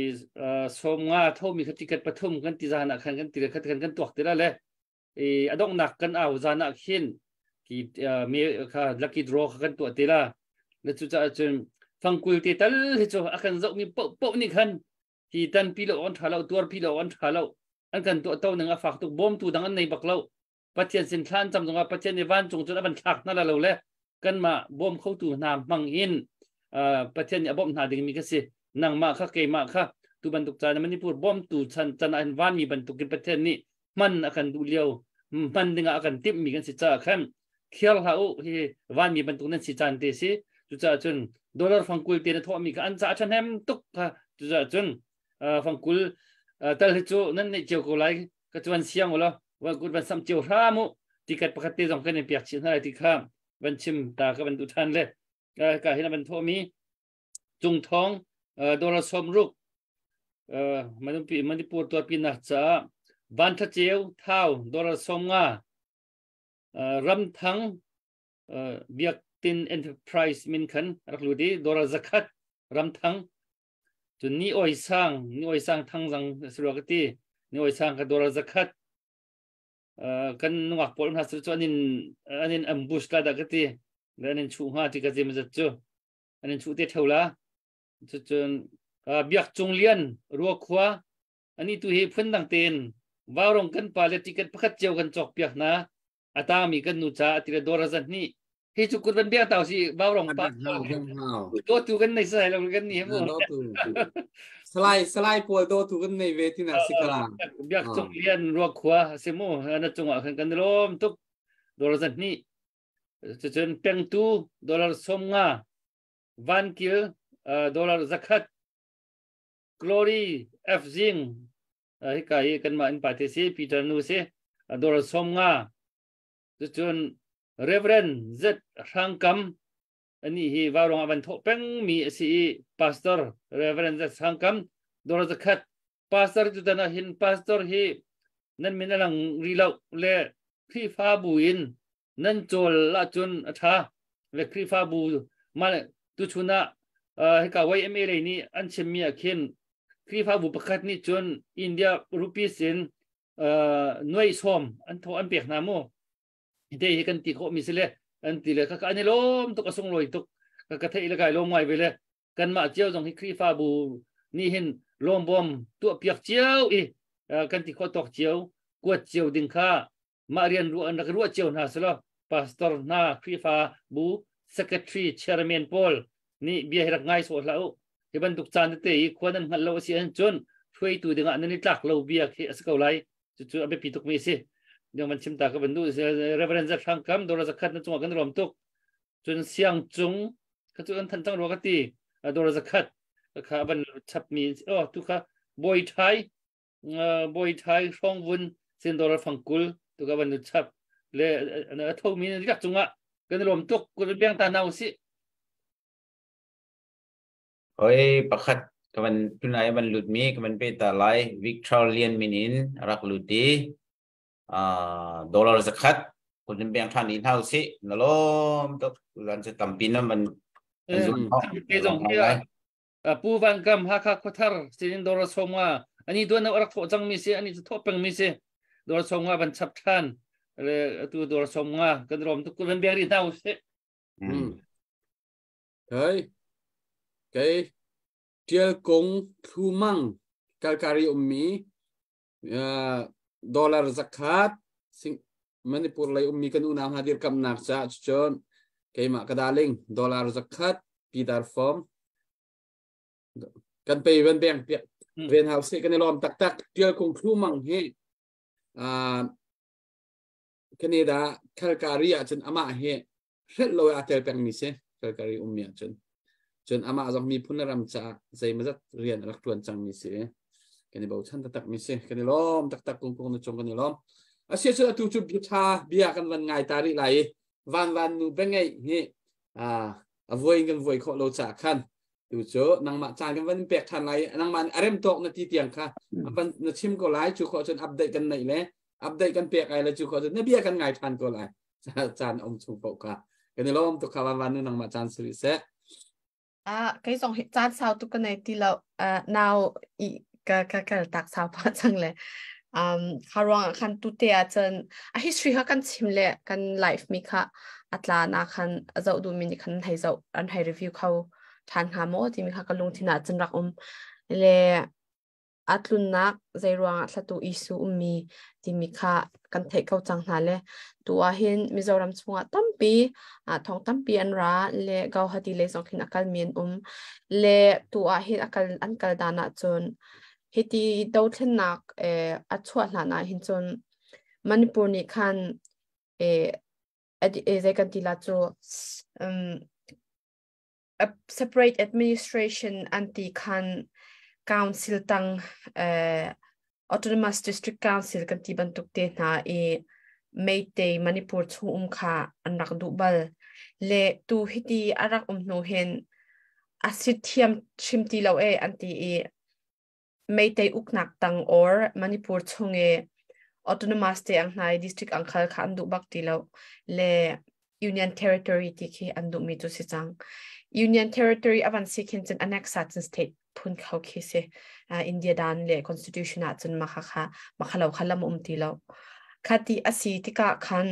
สมงาเท่ามีจิกเกตปฐมกันที่จานักกันที่ขัดกันตัวที่นั่นแหละอันต้องหนักกันเอาจานักเห็นที่มีค่ะลักกี้ดรอกันตัวที่ละ le chu cha chun fangkul ti tal hi chu akan zau mi po ni khan hi tan pilo on thalo tur pilo on thalo an kan to to nanga fak tu bom tu dang an nei baklo pathian sin thlan cham zonga pathian ni van chung chu ban thak na la lo le kan ma bom khau tu na mang in pathian ni bom na ding mi ka si nang ma kha ke ma kha tu ban tuk cha na manipur bom tu chan an van mi ban tuk kin pathian ni man akan du liao man dinga akan tip mi kan si cha khan khial hau hi van mi ban tuk nan si chan te si chu cha chun dollar fangkul te na tho mi ka an cha chan hem tuk kha chu cha chun fangkul tal hi chu nan nei chiu ko lai ka chuan siang wala wa gut ban sam chiu ra mu ticket pakhat te jong kan piak chin hai ti kha ban chim ta ka ban du than le ka hina ban tho mi chung thong dollar som ruk manipur to pi na cha ban tha cheu thau dollar som nga ram thang biak tin enterprise min khan rakludi dollar zakat ram thang chu ni oi sang thang jang suragati ni oi sang ka dollar zakat kan nuak pol na su anin ambush ka da kati anin chu ha ti ka jem za chu anin chu te thola chu chun biak chung lian ro khwa ani tu hi phun dang ten warong kan pale ticket pakhat cheu kan chok piak na ata mi kan nu cha ti dollar zat ni hi chu kun ban biak taw si warong pa to tu kan nei sai lo kan ni mo slide pol do tu kan nei ve ti na sikala biak chung lian ro khwa semo na chung a kan rom tuk dollar zat ni chu chun peng tu dollar som nga van kil dollar zakat glory f zing hi kai kan ma in pate si peter nu se dollar som nga chu chun reverend z rangkam ani hi warong aban tho peng mi si pastor reverend z rangkam dollar zakat pastor chu dana hin pastor hi nan minalang rilau le khi fa buin nan chol la chun atha le khi fa bu ma tu chuna hi ka wai ma le ni an chemi akhin khi fa bu pakhat ni chun india rupees in noi som an tho an pek na mo ide hi kan ti kho mi sele an ti le ka ani lom to ka song loi to ka thei le kai lom ngai vele kan ma chiao jong hi khi fa bu ni hin lom bom tu piak chiao i kan ti kho tok chiao kuat chiao ding kha ma rian ru an ru chiao na selo pastor na khi fa bu secretary chairman paul ni bia hi rak ngai so lau hi ban duk chan te i khwanan hal lo si an chun thui tu dinga an ni tlak lo bia khi asko lai chu abe pituk mi si dio man chimta ka bandu reverend zat thang kam dora zakat na chung kan rom tuk chun siang chung ka chu an than tang ro ka ti dora zakat ka ban chap mi tu kha boy thai phong vun sin dora fangkul tu ka ban chap le na tho mi ni rak chunga kan rom tuk ku biang ta nau si oi pakhat kaman tunai ban lut mi kaman pe ta lai victorian minin rak luti dollar zakat kun biang than in hau si nalom to lan se tampin na man pe jong hi pu van kam ha kha khothar sin dollar somwa ani do na rak tho chang mi se ani tho peng mi se dollar somwa ban chap than le tu dollar somwa kan rom tu kun biang ri hau se cái tiel kong thu mang kalkari ummi dollar zakat sing manipur lai ummi kan una hadir kam nak cha chon cái ma kadaling dollar zakat pidar form kan pay ven bang ven house kan lom tak tak tiel kong thu mang he Canada kalkari achun ama he ret lo atel pang mi se kalkari ummi achun chun ama azong mi punaram cha zai mazat rian rak tuan chang mi se kani bau chan tak mi se kani lom tak tak kung na chong kani lom asia chu tu chu bitha bia kan van ngai tari lai van nu bengai he avoid kan voi kho lo cha khan tu chu nang ma chan kan van pek than lai nang man arem tok na ti tiang kha ban na chim ko lai chu kho chun update kan nei le update kan pek ai la chu kho chun na bia kan ngai than ko lai chan om chu pok ka kani lom tu kha van nu nang ma chan sri se cái dòng hiện chat sao tôi cái này thì là nào cái tak sao pa chang le คารวงคันตุเตียจนhistory ค่ะกันชิมเลยกัน life มีค่ะอัตลานาคันเจ้าดูมินิคันให้เจ้าอันให้รีวิวเขาทานหาโมที่มีค่ะกันลงที่น่าจนรักเลอัตลุนนักใจรวงอัตตูอิสุมีที่มีค่ะกันเทเขาจังหาเลยตัวเห็นมิจรัมชงตั้มปีทองตั้มปีอันราเลเกาฮัดีเลสองขินอักลเมียนเลตัวเห็นอันกัลดานะจนเฮตีดาวเทนนักอัชวลานะเห็นจนมณิปุรนี่คันใจกันทีละจูseparate administration อันที่คัน council ตังautonomous district council กันที่บรรทุกเตนะไม่เตยมณิปุรทุ่มค่ะอันรักดูบัลเลตูฮิตีอารักโนเห็นอาศิเทียมชิมตีเราอันที่ไม่เตยอุกนักตัง or มณิปุรทุ่งautonomous เตอังไง district อังคารค่ะอันดูบักตีเราเล union territory ที่คืออันดูมีจุดสิจัง union territory อวันสิคินจน annex จน state พุ่นเขาคิดเสอินเดียดานเล constitution จนมาค่ะมาขลังมุมตีเราคดีอาศิติกะคัน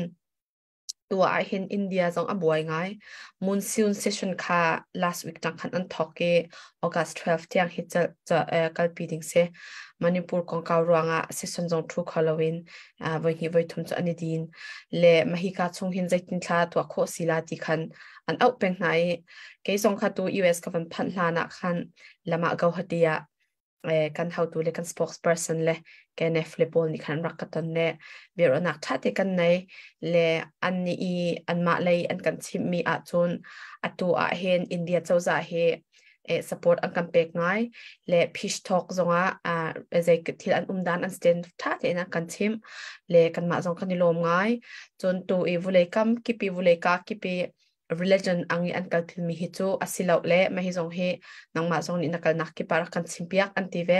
ตัวเห็นอินเดียจงอบวยไง monsoon session ค่ะ last week จังคันอันทอกAugust 12 ที่ยังฮิตจะกัลปีดิ้งเสมณิปุรของเการวงsession จงทุก Halloween วันนี้วันทุ่มจะอันนี้ดินและมาฮิกาชงเห็นใจตินชาตัวโคศิลาที่คันอันเอาเป็นไงเกยส่งค่ะตัว US กับพันลานะคันละมาเกาหลีกันhow to เลยกัน spokesperson เลยแกเนฟเลบอลนี่คันรักกันตอนเนี่ยเบรอนักทัดกันในเลยอันนี้อันมาเลยอันกันชิมมีอาจนอัตัวเห็นอินเดียเจ้าจะเฮsupport อันกันเป็กไงเลยพิชทอกจงใจที่อันดานอันสเตนทัดนะกันชิมเลยกันมาจงกันนิลมไงจนตัววุเลยกัมกิปีวุเลยกากิปีreligion อันกันที่มีฮิจูอาศิลาเล่ไม่ฮิจงเฮนังมาจงนี่นักนักกิปารักกันชิมพิยักอันที่เว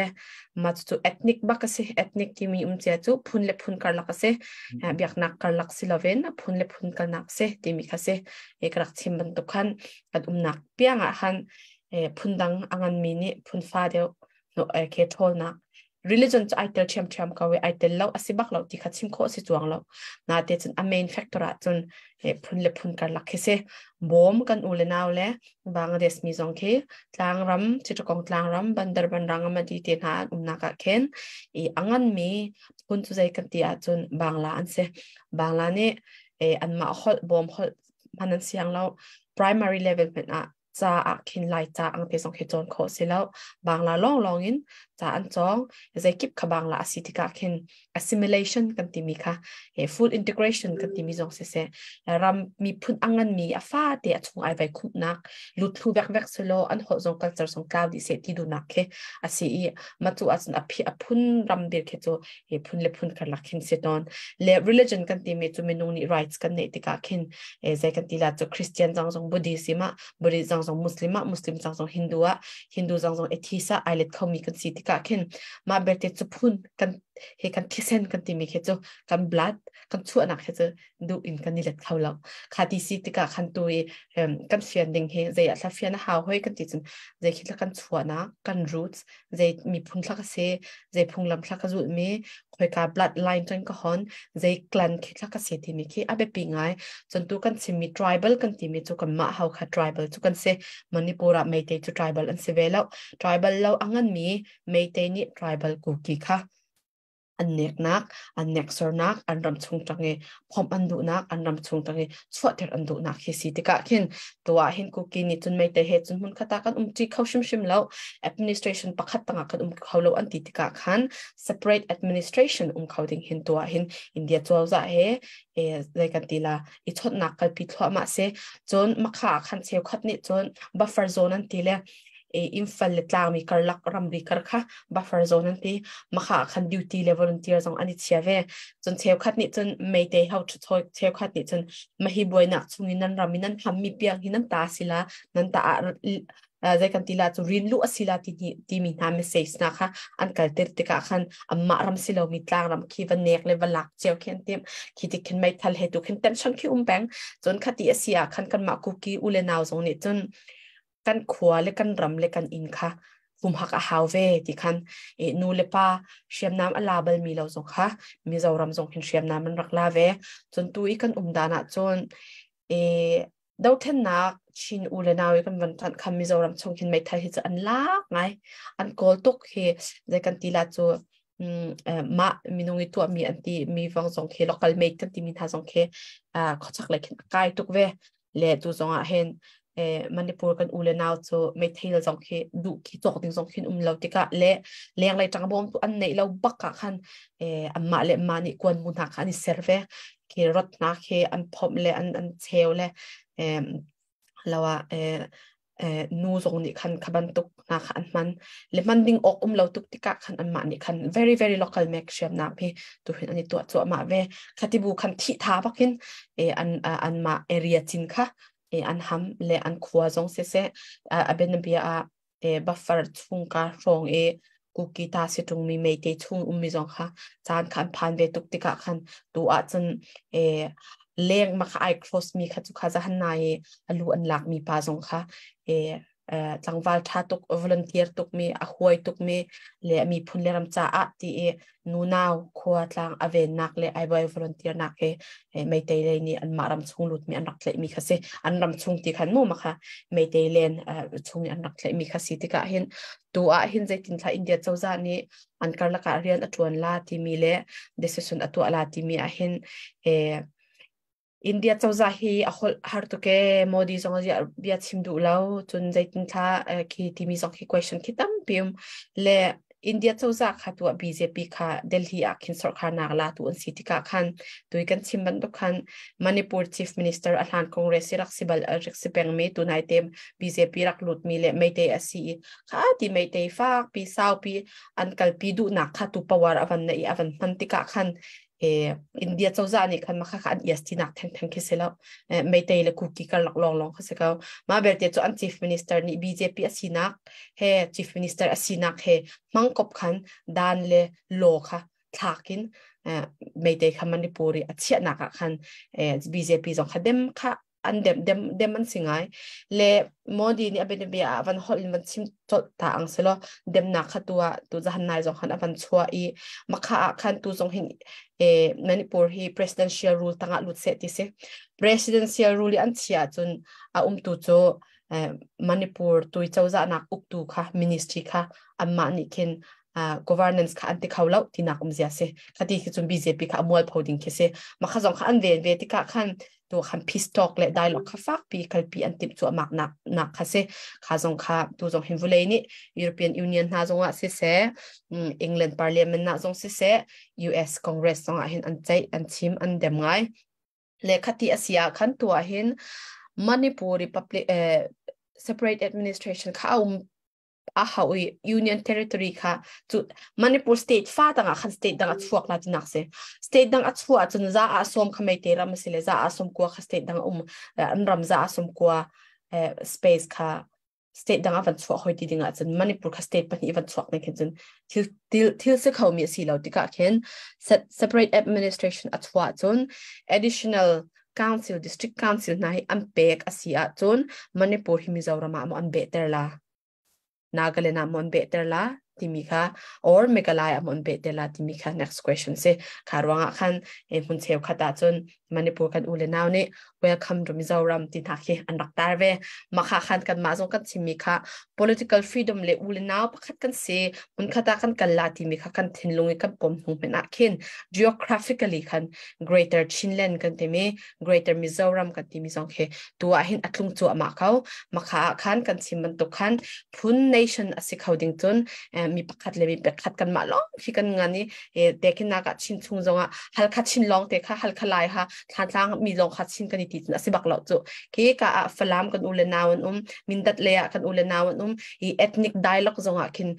มาจู ethnic บักเส ethnic ที่มีเจ้าจูพุนเล็บพุนการลักเสเบียกนักการลักศิลาเวนพุนเล็บพุนการนักเสที่มีค่ะเสกรักชิมบรรทุกขันกันนักเปียงหันพุนดังอันมีนี่พุนฟ้าเดียวโนเคทอลนักreligion จะไอเตลเทียมเขาไอเตลเราอสิบักเราที่ขัดชิมโคสิจวงเรานาเดจน main factor จนพุนเล็บพุนการลักเสบอมกันอุเลนาวเล่บางเดสมีจงเคทางรำจิตรกองทางรำบันดาบันรังมาดีเตนหานักเคนอันมีพุนตุใจกันที่จนบางลาอันเสบางลาเนี่ยอันมาฮอลบอมฮอลพันนั้นเสียงเรา primary level เป็นจะคินไลจะอังเทสองเขจนโคสิแล้วบางละลองอินจะอันจองจะกิบขบางละสิติกาคิน assimilation กันติมีค่ะfood integration กันติมีจงเสรำมีพุ่นอังกันมีฟ้าเดียชงไอไว้คุบนักลุดทูแบกสโลอันหอจงกันจะสงกาวดิเศที่ดูนักเคอาศิมาจูอันอภิพุ่นรำเดียร์เคจพุ่นเลพุ่นกันลักคินเสดอนและ religion กันติมีจูเมนูนี่ rights กันเนติกาคินใจกันติละจูคริสเตียนจังจงบุดิสิมะบุดิจังมุสลิมจังจงฮินดูจังจงเอธิสะไอเลตเขามีกันสิติกาเข็นมาเบรตจะพูนกันเฮกันที่เส้นกันที่มีแค่เจ้ากันบลัดกันชั่วหนักแค่เจ้าดูอินกันนี่เลตเขาแล้วคาดิสิติกาคันตัวกันเฟียนดึงเฮใจอัลเฟียนหาห้อยกันที่จนใจคิดละกันชั่วนะกันรูทใจมีพุ่นลักเสใจพุ่งลำลักจุดมีคอยการบลัดไลน์จนก็ฮอนใจกลั่นคิดละกันเสที่มีแค่อาเบปีไงจนตัวกันสิมี tribal กันที่มีจุกันมาเฮาค่ะ tribal จุกันเสมณิปุระไม่เตยจุ tribal อันเสเวแล้ว tribal แล้วอังกันมีไม่เตยนี่ tribal กูกี่ค่ะอันเนกนักอันเนกสอนักอันรำชงจังเงพอมอันดุนักอันรำชงจังเงสวดเถิดอันดุนักเฮสิติกะเข็นตัวเห็นกูกินนี่จนไม่ได้เหตุจนหุ่นขตากันจีเข้าชิมแล้ว administration ปักขัดต่างกันเขาเราอันติติกะขัน separate administrationเขาดิ่งเห็นตัวเห็นอินเดียตัวจะในกันตีละอีทอดนักกันปิดหัวมาเสจนมาขาขันเซลขัดนี่จน buffer zone นั่นตีเลยอินฟัลเลตลางมีการลักรำริกร์ค่ะบัฟเฟอร์โซนนั่นที่มาขาคันดิวตี้เลเวลที่เราอันนี้เชียเวจนเทลคัดนี่จนไม่ได้เขาชุดเทลคัดนี่จนมาฮิบวยนักช่วงนี้นั่นรำมีนั่นทำมีเปียงที่นั่นตาสิละนั่นตาใจกันทีละจุรินลุอสิละที่มีน้ำเมสเซจนะคะอันการเตติกาคันอัมมารำสิเรามีตลางรำคีวันเนกเลเวลลักเจียวเขียนเต็มคิดที่เขียนไม่ทันเหตุเขียนเต็มชั้นคิแบงจนคดีเสียคันกันมาคุกกี้อุเลนาวตรงนี้จนกันขวาและกันรำและกันอินค่ะ ฟุมหักอาหาวเวที่คันนูเลปาเชียมน้ำอลาเบลมีเราส่งค่ะมีเรารำส่งเห็นเชียมน้ำมันรักลาเวจนตัวอีกันดานะจนดาวเทนนักชินอูเลนาวิกันวันทันคำมีเรารำส่งเห็นไม่ไทยที่จะอันลากไงอันโกลตุกเฮใจกันตีลาจูมามีนงอีตัวมีอันที่มีฟังส่งเค local mate กันที่มีท่าส่งเคเขาจักเลยกันไกลตุกเวเล่ตัวส่งเห็นมันได้พูดกันอูเลนาวจะไม่เที่ยวส่งเคดูคิดจอกถึงส่งคินเราติกะเล่เลี้ยงอะไรจังบอมตัวอันไหนเราบักกะคันอันมาเล่มานี่กวนมุนหักอันนี้เซอร์เวเครถนักเคอันพอมเล่อันเชลเล่เรานูส่งนี่คันขบันตุกนักอันมันเลมันดิ้งออกเราตุกติกะคันอันมานี่คัน very very local make เชื่อมนักเพตัวเห็นอันนี้ตัวมาเวคติบูคันที่ท้าปักหินอันมาเอเรียจินค่ะอันฮัมเลอันขวาจงเสะเป็นเบียบัฟเฟอร์ทุ่งกาฟองกุกีตาสิตรงมีเมย์เตทุ่งมีจงค่ะจานคันผ่านเวตุกติกะคันตัวจนเลี้ยงมาค่ะไอครอสมีค่ะจุกค่ะจะหันในลูอันหลักมีปาจงค่ะจังหวัดท่าตุกวอลันเทียร์ตุกมีอาหวยตุกมีเละมีพุ่นเลรำจ่าที่นูนาวขวดลังอเวนนักเละไอบอยวอลันเทียร์นักไม่เตยเลยนี่อันมารำชุงลุดมีอันนักเละมีค่ะสิอันรำชุงที่ขันมูมาค่ะไม่เตยเลนชุงอันนักเละมีค่ะสิที่กะเห็นตัวเห็นใจตินท่าอินเดียเจ้าจานี่อันการละกะเรียนอตวนลาที่มีเละเดซิชันอตัวลาที่มีเห็นอินเดียเจ้าจะฮีฮาร์ตุเกโมดีส่งจะเบียดชิมดูแล้วจนใจตินท่าคีที่มีส่งคี question คิดตั้มพิมเละอินเดียเจ้าจะค่ะตัว BJP ค่ะเดลฮีคินสร์คานาลาตัวอันสิติกาคันตัวกันชิมบันตุคันมณิปุร Chief Minister อัลฮันคองเกรสรักสิบัลรักสิเปงเมตัวนายเต็ม BJP รักลุดมีเละไม่เตอสีค่ะที่ไม่เตฟากปีสาวปีอันกัลปีดูนักค่ะตัวปวารอวันในอวันมันติกาคันอินเดียเจ้าจานี่คันมาค่ะอันยัสตินักแทงคิดเสร็จแล้วไม่เตยเลยคุกกี้กันลองเขาเสกเอามาเบลเตจอัน Chief Minister นี่ BJP อสินักChief Minister อสินักมังกบคันดานเลยโลค่ะทักกินไม่เตยคำมันดิปูรีอัดเชียนักคันBJP จงค่ะเดมค่ะอันเดมมันสิงไงเล่โมดีนี่เป็นเบียวันฮอลมันชิมจดต่างเสร็จแล้วเดมนักค่ะตัวจะหันนายจงคันวันชัวมาค่ะคันตัวจงเห็นมณิปุรฮี presidential rule ตั้งลุดเสติเส presidential rule อันเชียจนตัวโจมณิปุรตัวเจ้าจะนักอุกตูค่ะ ministry ค่ะอันมานี่เข็นgovernance ค่ะอันที่เขาเล่าที่นักเสียเสคดีคือจน BJP ค่ะมวยพอดิ้งเคเสมาค่ะจงค่ะอันเวที่ค่ะคันตัวคัน peace talk และ dialogue ค่ะฟักปีคัลปีอันติดตัวมากนักค่ะเสค่ะจงค่ะตัวจงเห็นวุเลยนี่ European Union น่าจงว่าเสEngland Parliament น่าจงเสUS Congress จงเห็นอันใจอันชิมอันเดมไงและคดีอาเซียคันตัวเห็น Manipur Republic separate administration ค่ะหาUnion Territory ค่ะจุด Manipur State ฟ้าต่างกัน State ต่างชั่วกลาจินักเส State ต่างชั่วจนจะอาสมขมิ้นเตรามสิเลจะอาสมกว่า State ต่างอันรำจะอาสมกว่าspace ค่ะ State ต่างวันชั่วหอยดีดิ่งจน Manipur ค่ะ State เป็นอีวันชั่วในเขตจนที่สึกเขามีสิเราติกะเข็น separate administration อัชั่วจน additional council district council ในอันเปกอาเซียจน Manipur หิมิจาวรามาอันเบเตอร์ละNagaland amon beterla timika or Meghalaya amon beterla timika next question se karwanga khan hun cheu khata chun Manipur kan ulenaw ni welcome to Mizoram tinhaki anak tarve makha khan kan mazong kan simika political freedom le ulenaw pakhat kan se mun khata kan kala timika kan thinlungi kan pom hu mena khin geographically kan greater Chinland kan teme greater Mizoram kan timi song khe tua hin atlung chu amakau makha khan kan siman to khan phun nation asikhauding chun mi pakhat le mi pakhat kan ma long hi kan ngani dekin naga chin chung zonga halkha chin long te kha halkha lai ha thlang mi long kha chin kan ti na sibak lo chu ke ka falam kan ulenawan mindat leya kan ulenawan I ethnic dialogue zonga kin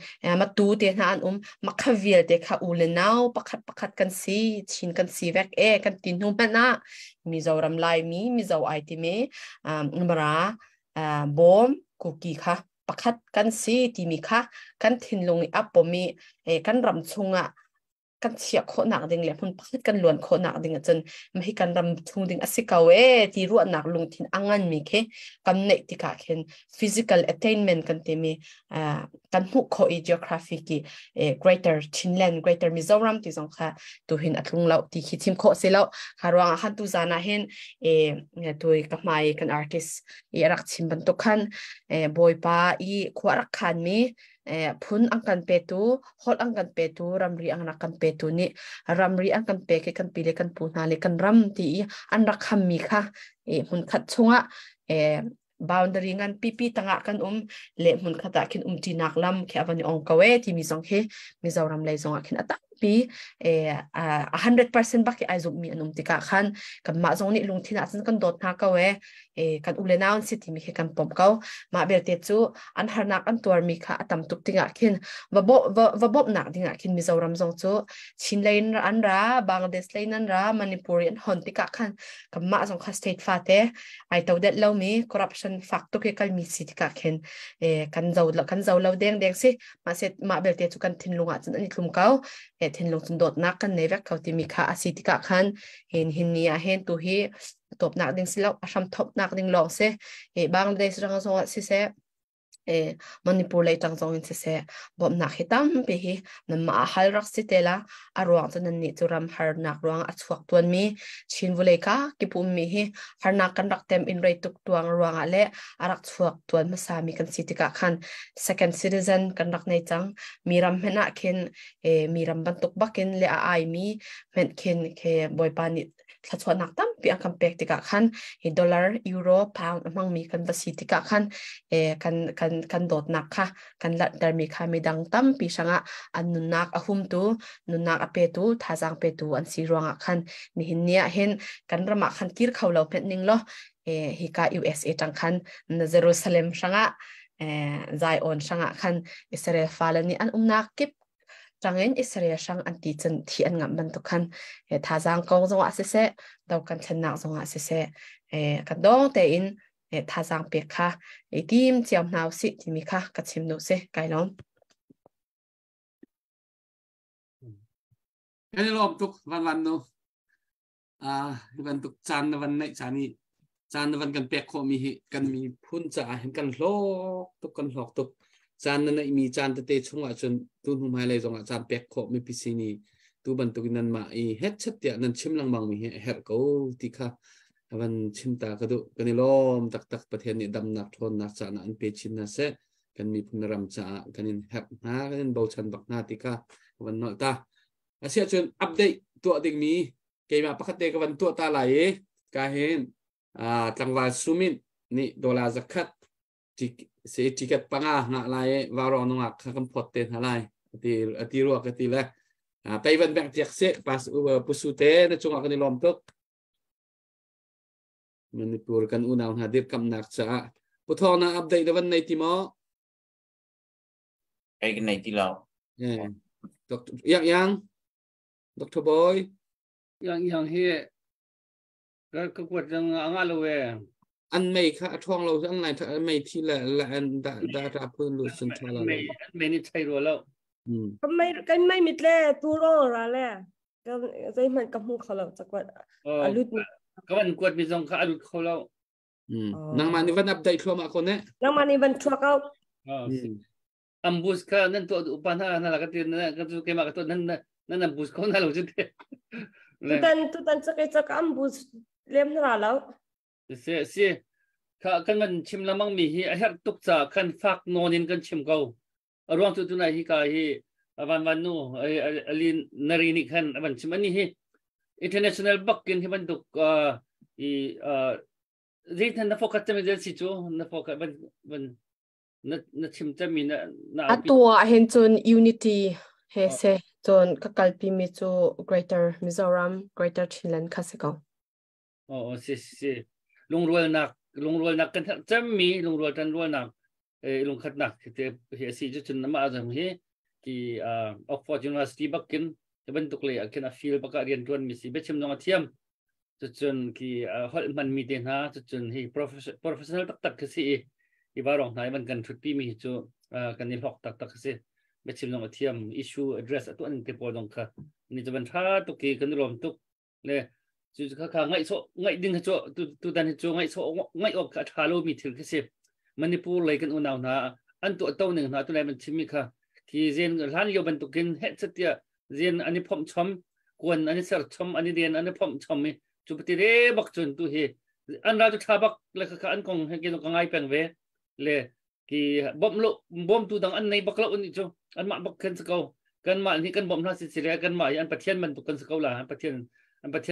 matu te na an makhavial te kha ulenaw pakhat kan si chin kan si vek kan tin hu na Mizoram lai Mizo ai ti me mara bom kuki kha pakhat kan si ti mi kha kan thinlungi apomi kan ramchunga กันเชียโคหนักดิ่งเลยมันพัดกันล้วนโคหนักดิ่งจนไม่ให้กันรำทุ่งดิ่งอสิกาเวที่รู้หนักลงทิ้งอังงันมีแค่กันเนติกาเห็น physical attainment กันเตมีกันหุกโคอี geography กีgreater Chinland greater Mizoram ที่สองค่ะตัวเห็นอัตลุงเราที่คิดทิมโคเสแล้วคารวงขันตุจานะเห็นตัวกับไมกัน artist รักชิมบันตุกันบอยป้าขวารักขันมีพุนอังกันเปตูฮอลอังกันเปตูรัมรีอังนักกันเปตูนี่รัมรีอังกันเปกกันปีเลกันปูนาเลกันรัมที่อันรักคำมีค่ะมุนขัดชงะboundary งันปีตั้งกันเละมุนขัดกินจีนักลำแค่วันนี้องค์เกวที่มีสองเคมีเจ้ารำเลยสองกินอัตปี100% บักไอซุมีอันติกาขันกันมาจงนี่ลุงที่นัดกันโดดนักเกวกันอุเลนาวสิที่มีกันปมเกามาเบลเตจูอันหานักอันตัวมีค่ะตั้มตุกติงะกินว่าบบนักติงะกินมีเจ้ารำจงจูชินเลยอันราบางเดสเลยนันรามันนิปุรีอันฮอนติกาขันกันมาจงคัสเตทฟาเตไอตัวเด็ดเรามี corruption ฟักตุกกันมีสิทธิ์กันเห็นกันเจ้าเราแดงสิมาเสร็จมาเบลเตจูกันทิ้งลงอ่ะจนอันนี้กลุ่มเก่าทิ้งลงจนโดดนักกันในแวกเขาที่มีค่าอาศิติกะขันเห็นเนี่ยเห็นตัวที่ตบนักดิ่งสิแล้วอาชัมทบนักดิ่งหลอกเสบางเดสจังสงสิเสมันนิปุเลยจังสงสิเสบ่นักเหตั้มไปเหนั่นมาฮัลรักสิเตล่าอารวงจนนี่จุรำฮาร์นักรวงอัศวกตัวมีชินวุเลยค่ะกิปุมมีฮาร์นักกันรักเต็มอินไรตุกตัวรวงอะไรอารักสวกตัวมาสามีกันสิติกะขัน second citizen กันรักในจังมีรำเห็นอะเข็นมีรำบรรทุกบักเข็นเลอาไอมีเห็นเข็นเคบอยปานิดถ้าชวนนักตั้มปีอังคัมเป็กติกะขันดอลลาร์ยูโรพาวน์มั่งมีกันภาษีติกะขันกันโดดนักค่ะกันละดาร์มีค่ะมีดังตั้มปีช่างอันนุนักหุ่มตูนุนักอเปตูท่าจังเปตูอันสีรวงขันนี่เห็นเนี่ยเห็นกันระมาขันกิรเขาเราเป็นหนึ่งล้อฮิกา USA จังขันนเยรูซาเล็มช่างไซออนช่างขันอิสราเอลฟาลนี่อันนักกิบจังเงินอิสราเอลช่างอันที่จันที่อันงับมันทุกขันท่าจังกองจงอาเสะดาวกันชนะจงอาเสะกันดองแต่อินท่าจังเปียกค่ะทีมเจียมนาวสิที่มีค่ะกัดชิมโนเซไกลล้อมอันนี้รอบทุกวันเนาะวันทุกจานวันไหนจานี่จานวันกันเปียกเขามีกันมีพุ่นจ่าเห็นกันหลอกทุกกันหลอกทุกจานนั้นมีจานเตะช่วงว่าจนตุนหุ่มหายเลยจงว่าจานเปียกเขามีพิษนี่ตัวบรรทุกนั้นมาเฮ็ดชัดเดียนั้นชิมลังบางมีเฮ็ดเขาที่ค่ะวันชิมตากระดูกันนี่ล้อมตักประเทศนี้ดำนักทนนักจานะอันเป็นชินนะเสกันมีพุ่นรำจ่ากันนี่เฮ็ดหากันเบาชันบักนาที่ค่ะวันน้อยตาอาเซียนจนอัปเดตตัวเด็กมีเกี่ยมาประคัตเตกันวันตัวตาไหลกาเห็นจังหวัดสุมินนี่ดอลลาร์สักคัดเสียจิกัดปังหาลายวารอนงักขันพอดเตนหาลายตีรัวกันตีเลยไปวันแบ่งจากเสpasปุสุเตนจงอากันในลมตกมันนี่ปูรกันอุณาหาดิบกำนักจ้าปุถอนะอัปเดตวันในทีมอไอ้กันในที่เรายังดร.บอยยังเฮก็กวดจังงาลเวอันไม่ค่ะท้องเราอันไหนไม่ที่ละอันดาราเพื่อนรู้สึกทาราไม่นี่ใช่รัวแล้วก็ไม่มิดเลยตัวรออะไรก็จะมันกับมูเขาเราจะกวดอลุดก็มันกวดมีสองขาอลุดเขาแล้วนางมานี่วันอัปเดตทั่วมาคนเนี่ยนางมานี่วันทัวร์เขาอัมบุสค่ะนั่นตัวอุปนันนั่นแหละก็ที่นั่นก็ตัวเกมาก็ตัวนั่นอัมบุสเขานั่นเราจุดตุตันจะเกิดจากอัมบุสเลี้ยมนั่นแล้วเสียค่ะกันมันชิมละมั่งมีฮีไอ้ฮักตุกจ่ากันฟักนอนินกันชิมเขารวมตัวไหนฮีกาฮีวันนู้ไอ้ลินนารีนิคันวันชิมอันนี้ฮี international บักกินที่มันตุกรีทันนักโฟกัสจะไม่ได้สิจูนักโฟกัสมันนักชิมจะมีน่าตัวเห็นจน unity เฮเซจนก็กลายเป็นมิจู greater Mizoram greater Chinland ค่ะสิเขาสิลุงรวยนักกันจะมีลุงรวยกันรวยนักลุงขัดนักที่เฮียสิจุดนั้นมาจากเฮียที่Oxford University บักกินจะเป็นตุกเลยกันฟิลบักเรียนรวนมีสิเบชิมน้องเทียมจนที่ฮอลมันมีเดนฮะจนที่ professional ตักคือสิอีบารองไหนมันกันทุกปีมีจูกันนี่หอกตักคือสิเบชิมน้องเทียม issue address ตัวนึงที่พอดงค่ะ นี่จะเป็นท่าตุกีกันรวมตุกเลยจุดข้างไงโซไงดึงโซตุดันโซไงโซไงออกทาโลมีถึงที่สิมันนี่พูดอะไรกันอุณาวนะอันตัวเต้าหนึ่งนะตัวไหนมันชิมิค่ะที่เรียนร้านโยบันตุกินเฮ็ดสัตย์เรียนอันนี้ผมชมกวนอันนี้เสิร์ชชมอันนี้เรียนอันนี้ผมชมมีจุดปฏิเรบักจนตัวเฮอันเราจะทาบักเลยค่ะอันคงให้กินตรงไงเป็นเวเลยกี่บ่มลุบ่มตัวดังอันในบักละอันนี้จูอันมาบักขึ้นสกาวกันมาอันนี้กันบ่มน่าสิเสียกันมาอันประเทศมันตุกันสกาวละอันประเท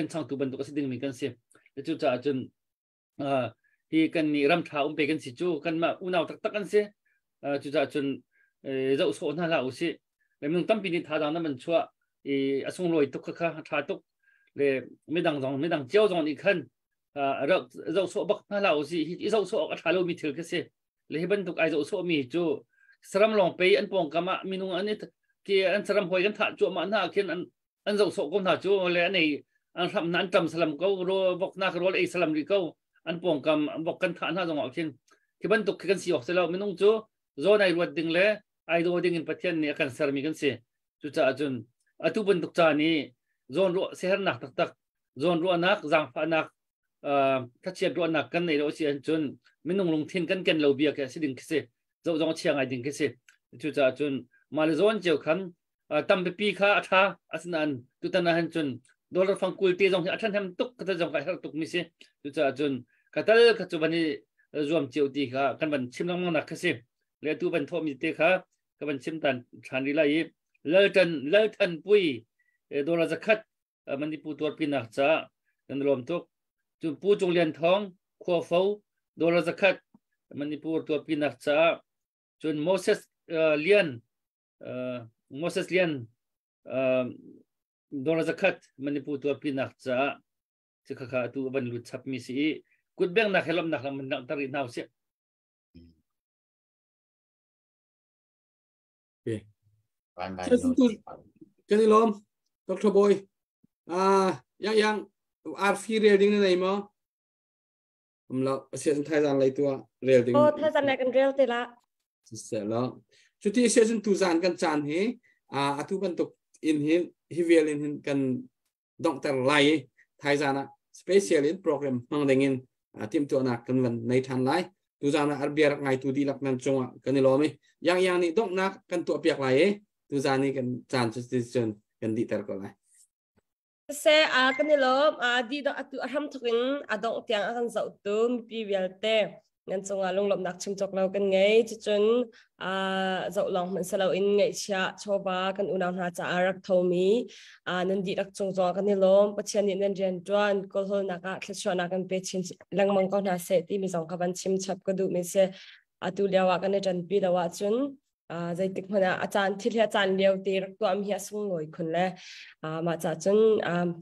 ศช่างตัวบันตุกสิดิ่งมีกันเสียแล้วจู่จะจนที่กันนี่รำท้าไปกันสิจูกันมาอุณาวตักกันเสียจู่จะจนเจ้าโซนนั่นละอุสิแล้วมึงตั้มปีนี้ท้าดังนั้นมันชัวอสงลอยตุกค่ะท้าตุกเลยไม่ดังเจ้าจงอีกขั้นเราเจ้าโซบักนั่นละอุสิที่เจ้าโซท้าเรามีถือกันเสียเลยบันตุกไอเจ้าโซมีจูสลัมลองไปอันปองกามามีนุ่งอันนี้ที่อันสลัมหอยกันท้าจูมาหน้าเขียนอันเจ้าโซก็ท้าจูเลยอันนี้อันทำนั้นจำสลัมก็รู้บอกนักรู้ไอสลัมรีก็อันปองกามบอกกันท้าหน้าจงเอาเขียนที่บันตุกกันสิออกเสร็จแล้วมีนุ่งจูโซนไอรวดดึงเลยไอโดดึงอินประเทศนี้กันสลัมมีกันสิจู่จะจนทุบันตุกจานี้โซนรัวเสียหนักตักโซนรัวนักจางฟ้านักถ้าเชียร์รัวนักกันในเราเชียร์จนมีนุ่งลงทิ้งกันเราเบียร์แค่สิ่งคิดสิเจ้าจงเชียร์ไงดิ่งคิดสิจู่จะจนมาเลโซนเจ้าขันตั้มไปปีข้าท้าอัศนันตุตันหันจนโดนฟังกุลตีจงที่อัศนันตุกก็จะจงไปหาตุกมิสิจู่จะจนกระตัลกระจุบันนี้รวมเจ้าตีข้ากันบันชิมน้ำนักคิดสิเลยตุบันทอมิตีข้ากันบันชิมตันชันดีไลเลิศปุยโดนจะคัดมันที่ปูตัวปีนักจ้ากันรวมทุกจุดปูจงเลียนทองขัวฟูโดนจะคัดมันที่ปูตัวปีนักจ้าจนโมเสสเลียนโดนจะคัดมันที่ปูตัวปีนักจ้าจะข้าตัวบรรลุชับมิสีกุดเบ่งนักเฮลมนักมันนักตรินาวเสียSaya sentuh kani lom Dr. Boy yang RF reading ni mau mula season Thailand lai tua reading Thailand nak kan real tela selo cuti season Tuzan kan chan he atu bentuk in hivel in kan Dr. Lai Thailand special in program mang dengin tim tu anak kan nai than lai Tuzan arbiar ngai tu di lak nan chonga kani lomi yang ni dok nak kan tu piak lai tu zani kan chan situation kan di ter ko lai se kan ni lom di do atu aram thukin adong tiang akan zau tu pi velte ngan chonga longlom nak chimchok lau kan ngai chun zau long man salo in ngai cha choba kan unaw na cha arak thomi nan di rak chongzo kan ni lom pachian ni nan ren twan kol hol naka thchona kan pe chin langmang ko na se ti mi zong ka ban chim chap ka du mi se atu lewa kan ran pi lawa chun zai tik mana achan thil ha chan leu ti rak to am hi sung loi khun le ma cha chun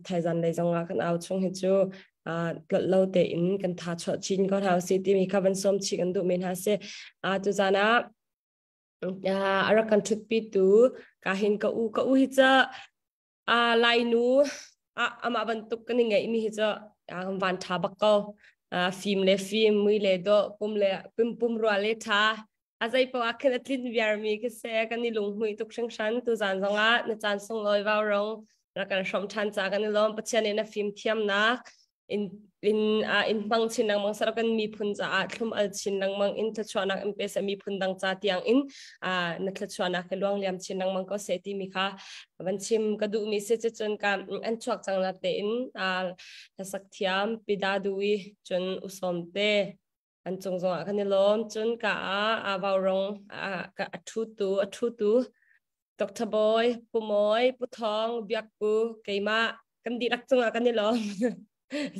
Thailand le zonga kan au chung hi chu lâu để in cần thà cho chín con hào sĩ tìm các vấn xóm chỉ cần tụ mình ha se tu zana ara kan thut pi tu ka hin ka u hi cha lai nu ama ban tuk kan ngai mi hi cha van tha bak ko film le film mui le do pum ro le tha azai pa akan atlin viar mi ke se kan ni lung hui tuk sang shan tu zan zonga na chan song loi wa rong ra kan shom than cha kan lom pachian na film thiam na in bang chin nang mang sarakan mi phun cha thum al chin nang mang in thachwana em pe mi phun dang cha tiang in na thachwana ke luang liam chin nang mang ko se ti mi kha van chim ka du mi se chon ka an chuak chang na te in ta sak thiam pida dui chon usom te an chong zo kan ni lom chon ka baw rong ka thu tu Dr. Boy pumoy puthong biak pu keima kan di rak chunga kan ni lom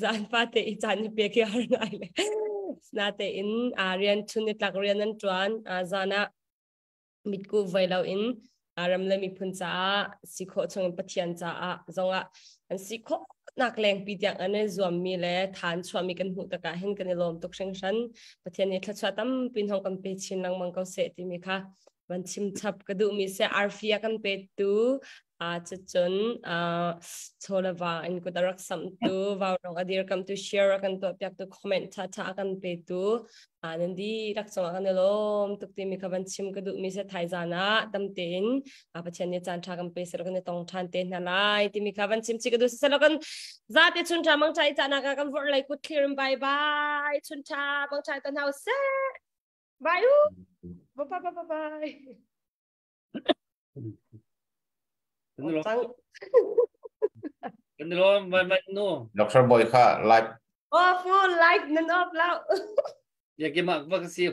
zan pate chan pe ke har ngai le snate in arian chunit lak rian an twan zana mitku vailo in aram le mi phun cha sikho chong pathian cha zonga an sikho nak leng pi tiang ane zuam mi le than chwami kan hu taka hin kan lom tok seng san pathian ni thla cha tam pin hong kan pe chin nang mang ko se ti mi kha วันชิมทับกระดูมีเสอาร์ฟียกันเป็ดตูจะจนโทรว่าอันก็ดรักสัมตูว่าน้องอดีรกันตูแชร์กันตัวอยากตัวคอมเมนต์ท่ากันเป็ดตูนั่นดีรักสงกันลมตุกที่มีคำวันชิมกระดูมีเสไทยจานะดำเต็นปัจจัยนี้จานทากันเป็ดสระกันต้องทานเต็นนั่นไล่ที่มีคำวันชิมชิกระดูสระกันzaat het chuncha mang chai ta naga kan vor lai kut clear bye bye chuncha mang chai tan house bye bye bye bye bye kan lo man no Dr. Boy ka live oh full live nan off lao ya ke mak ba si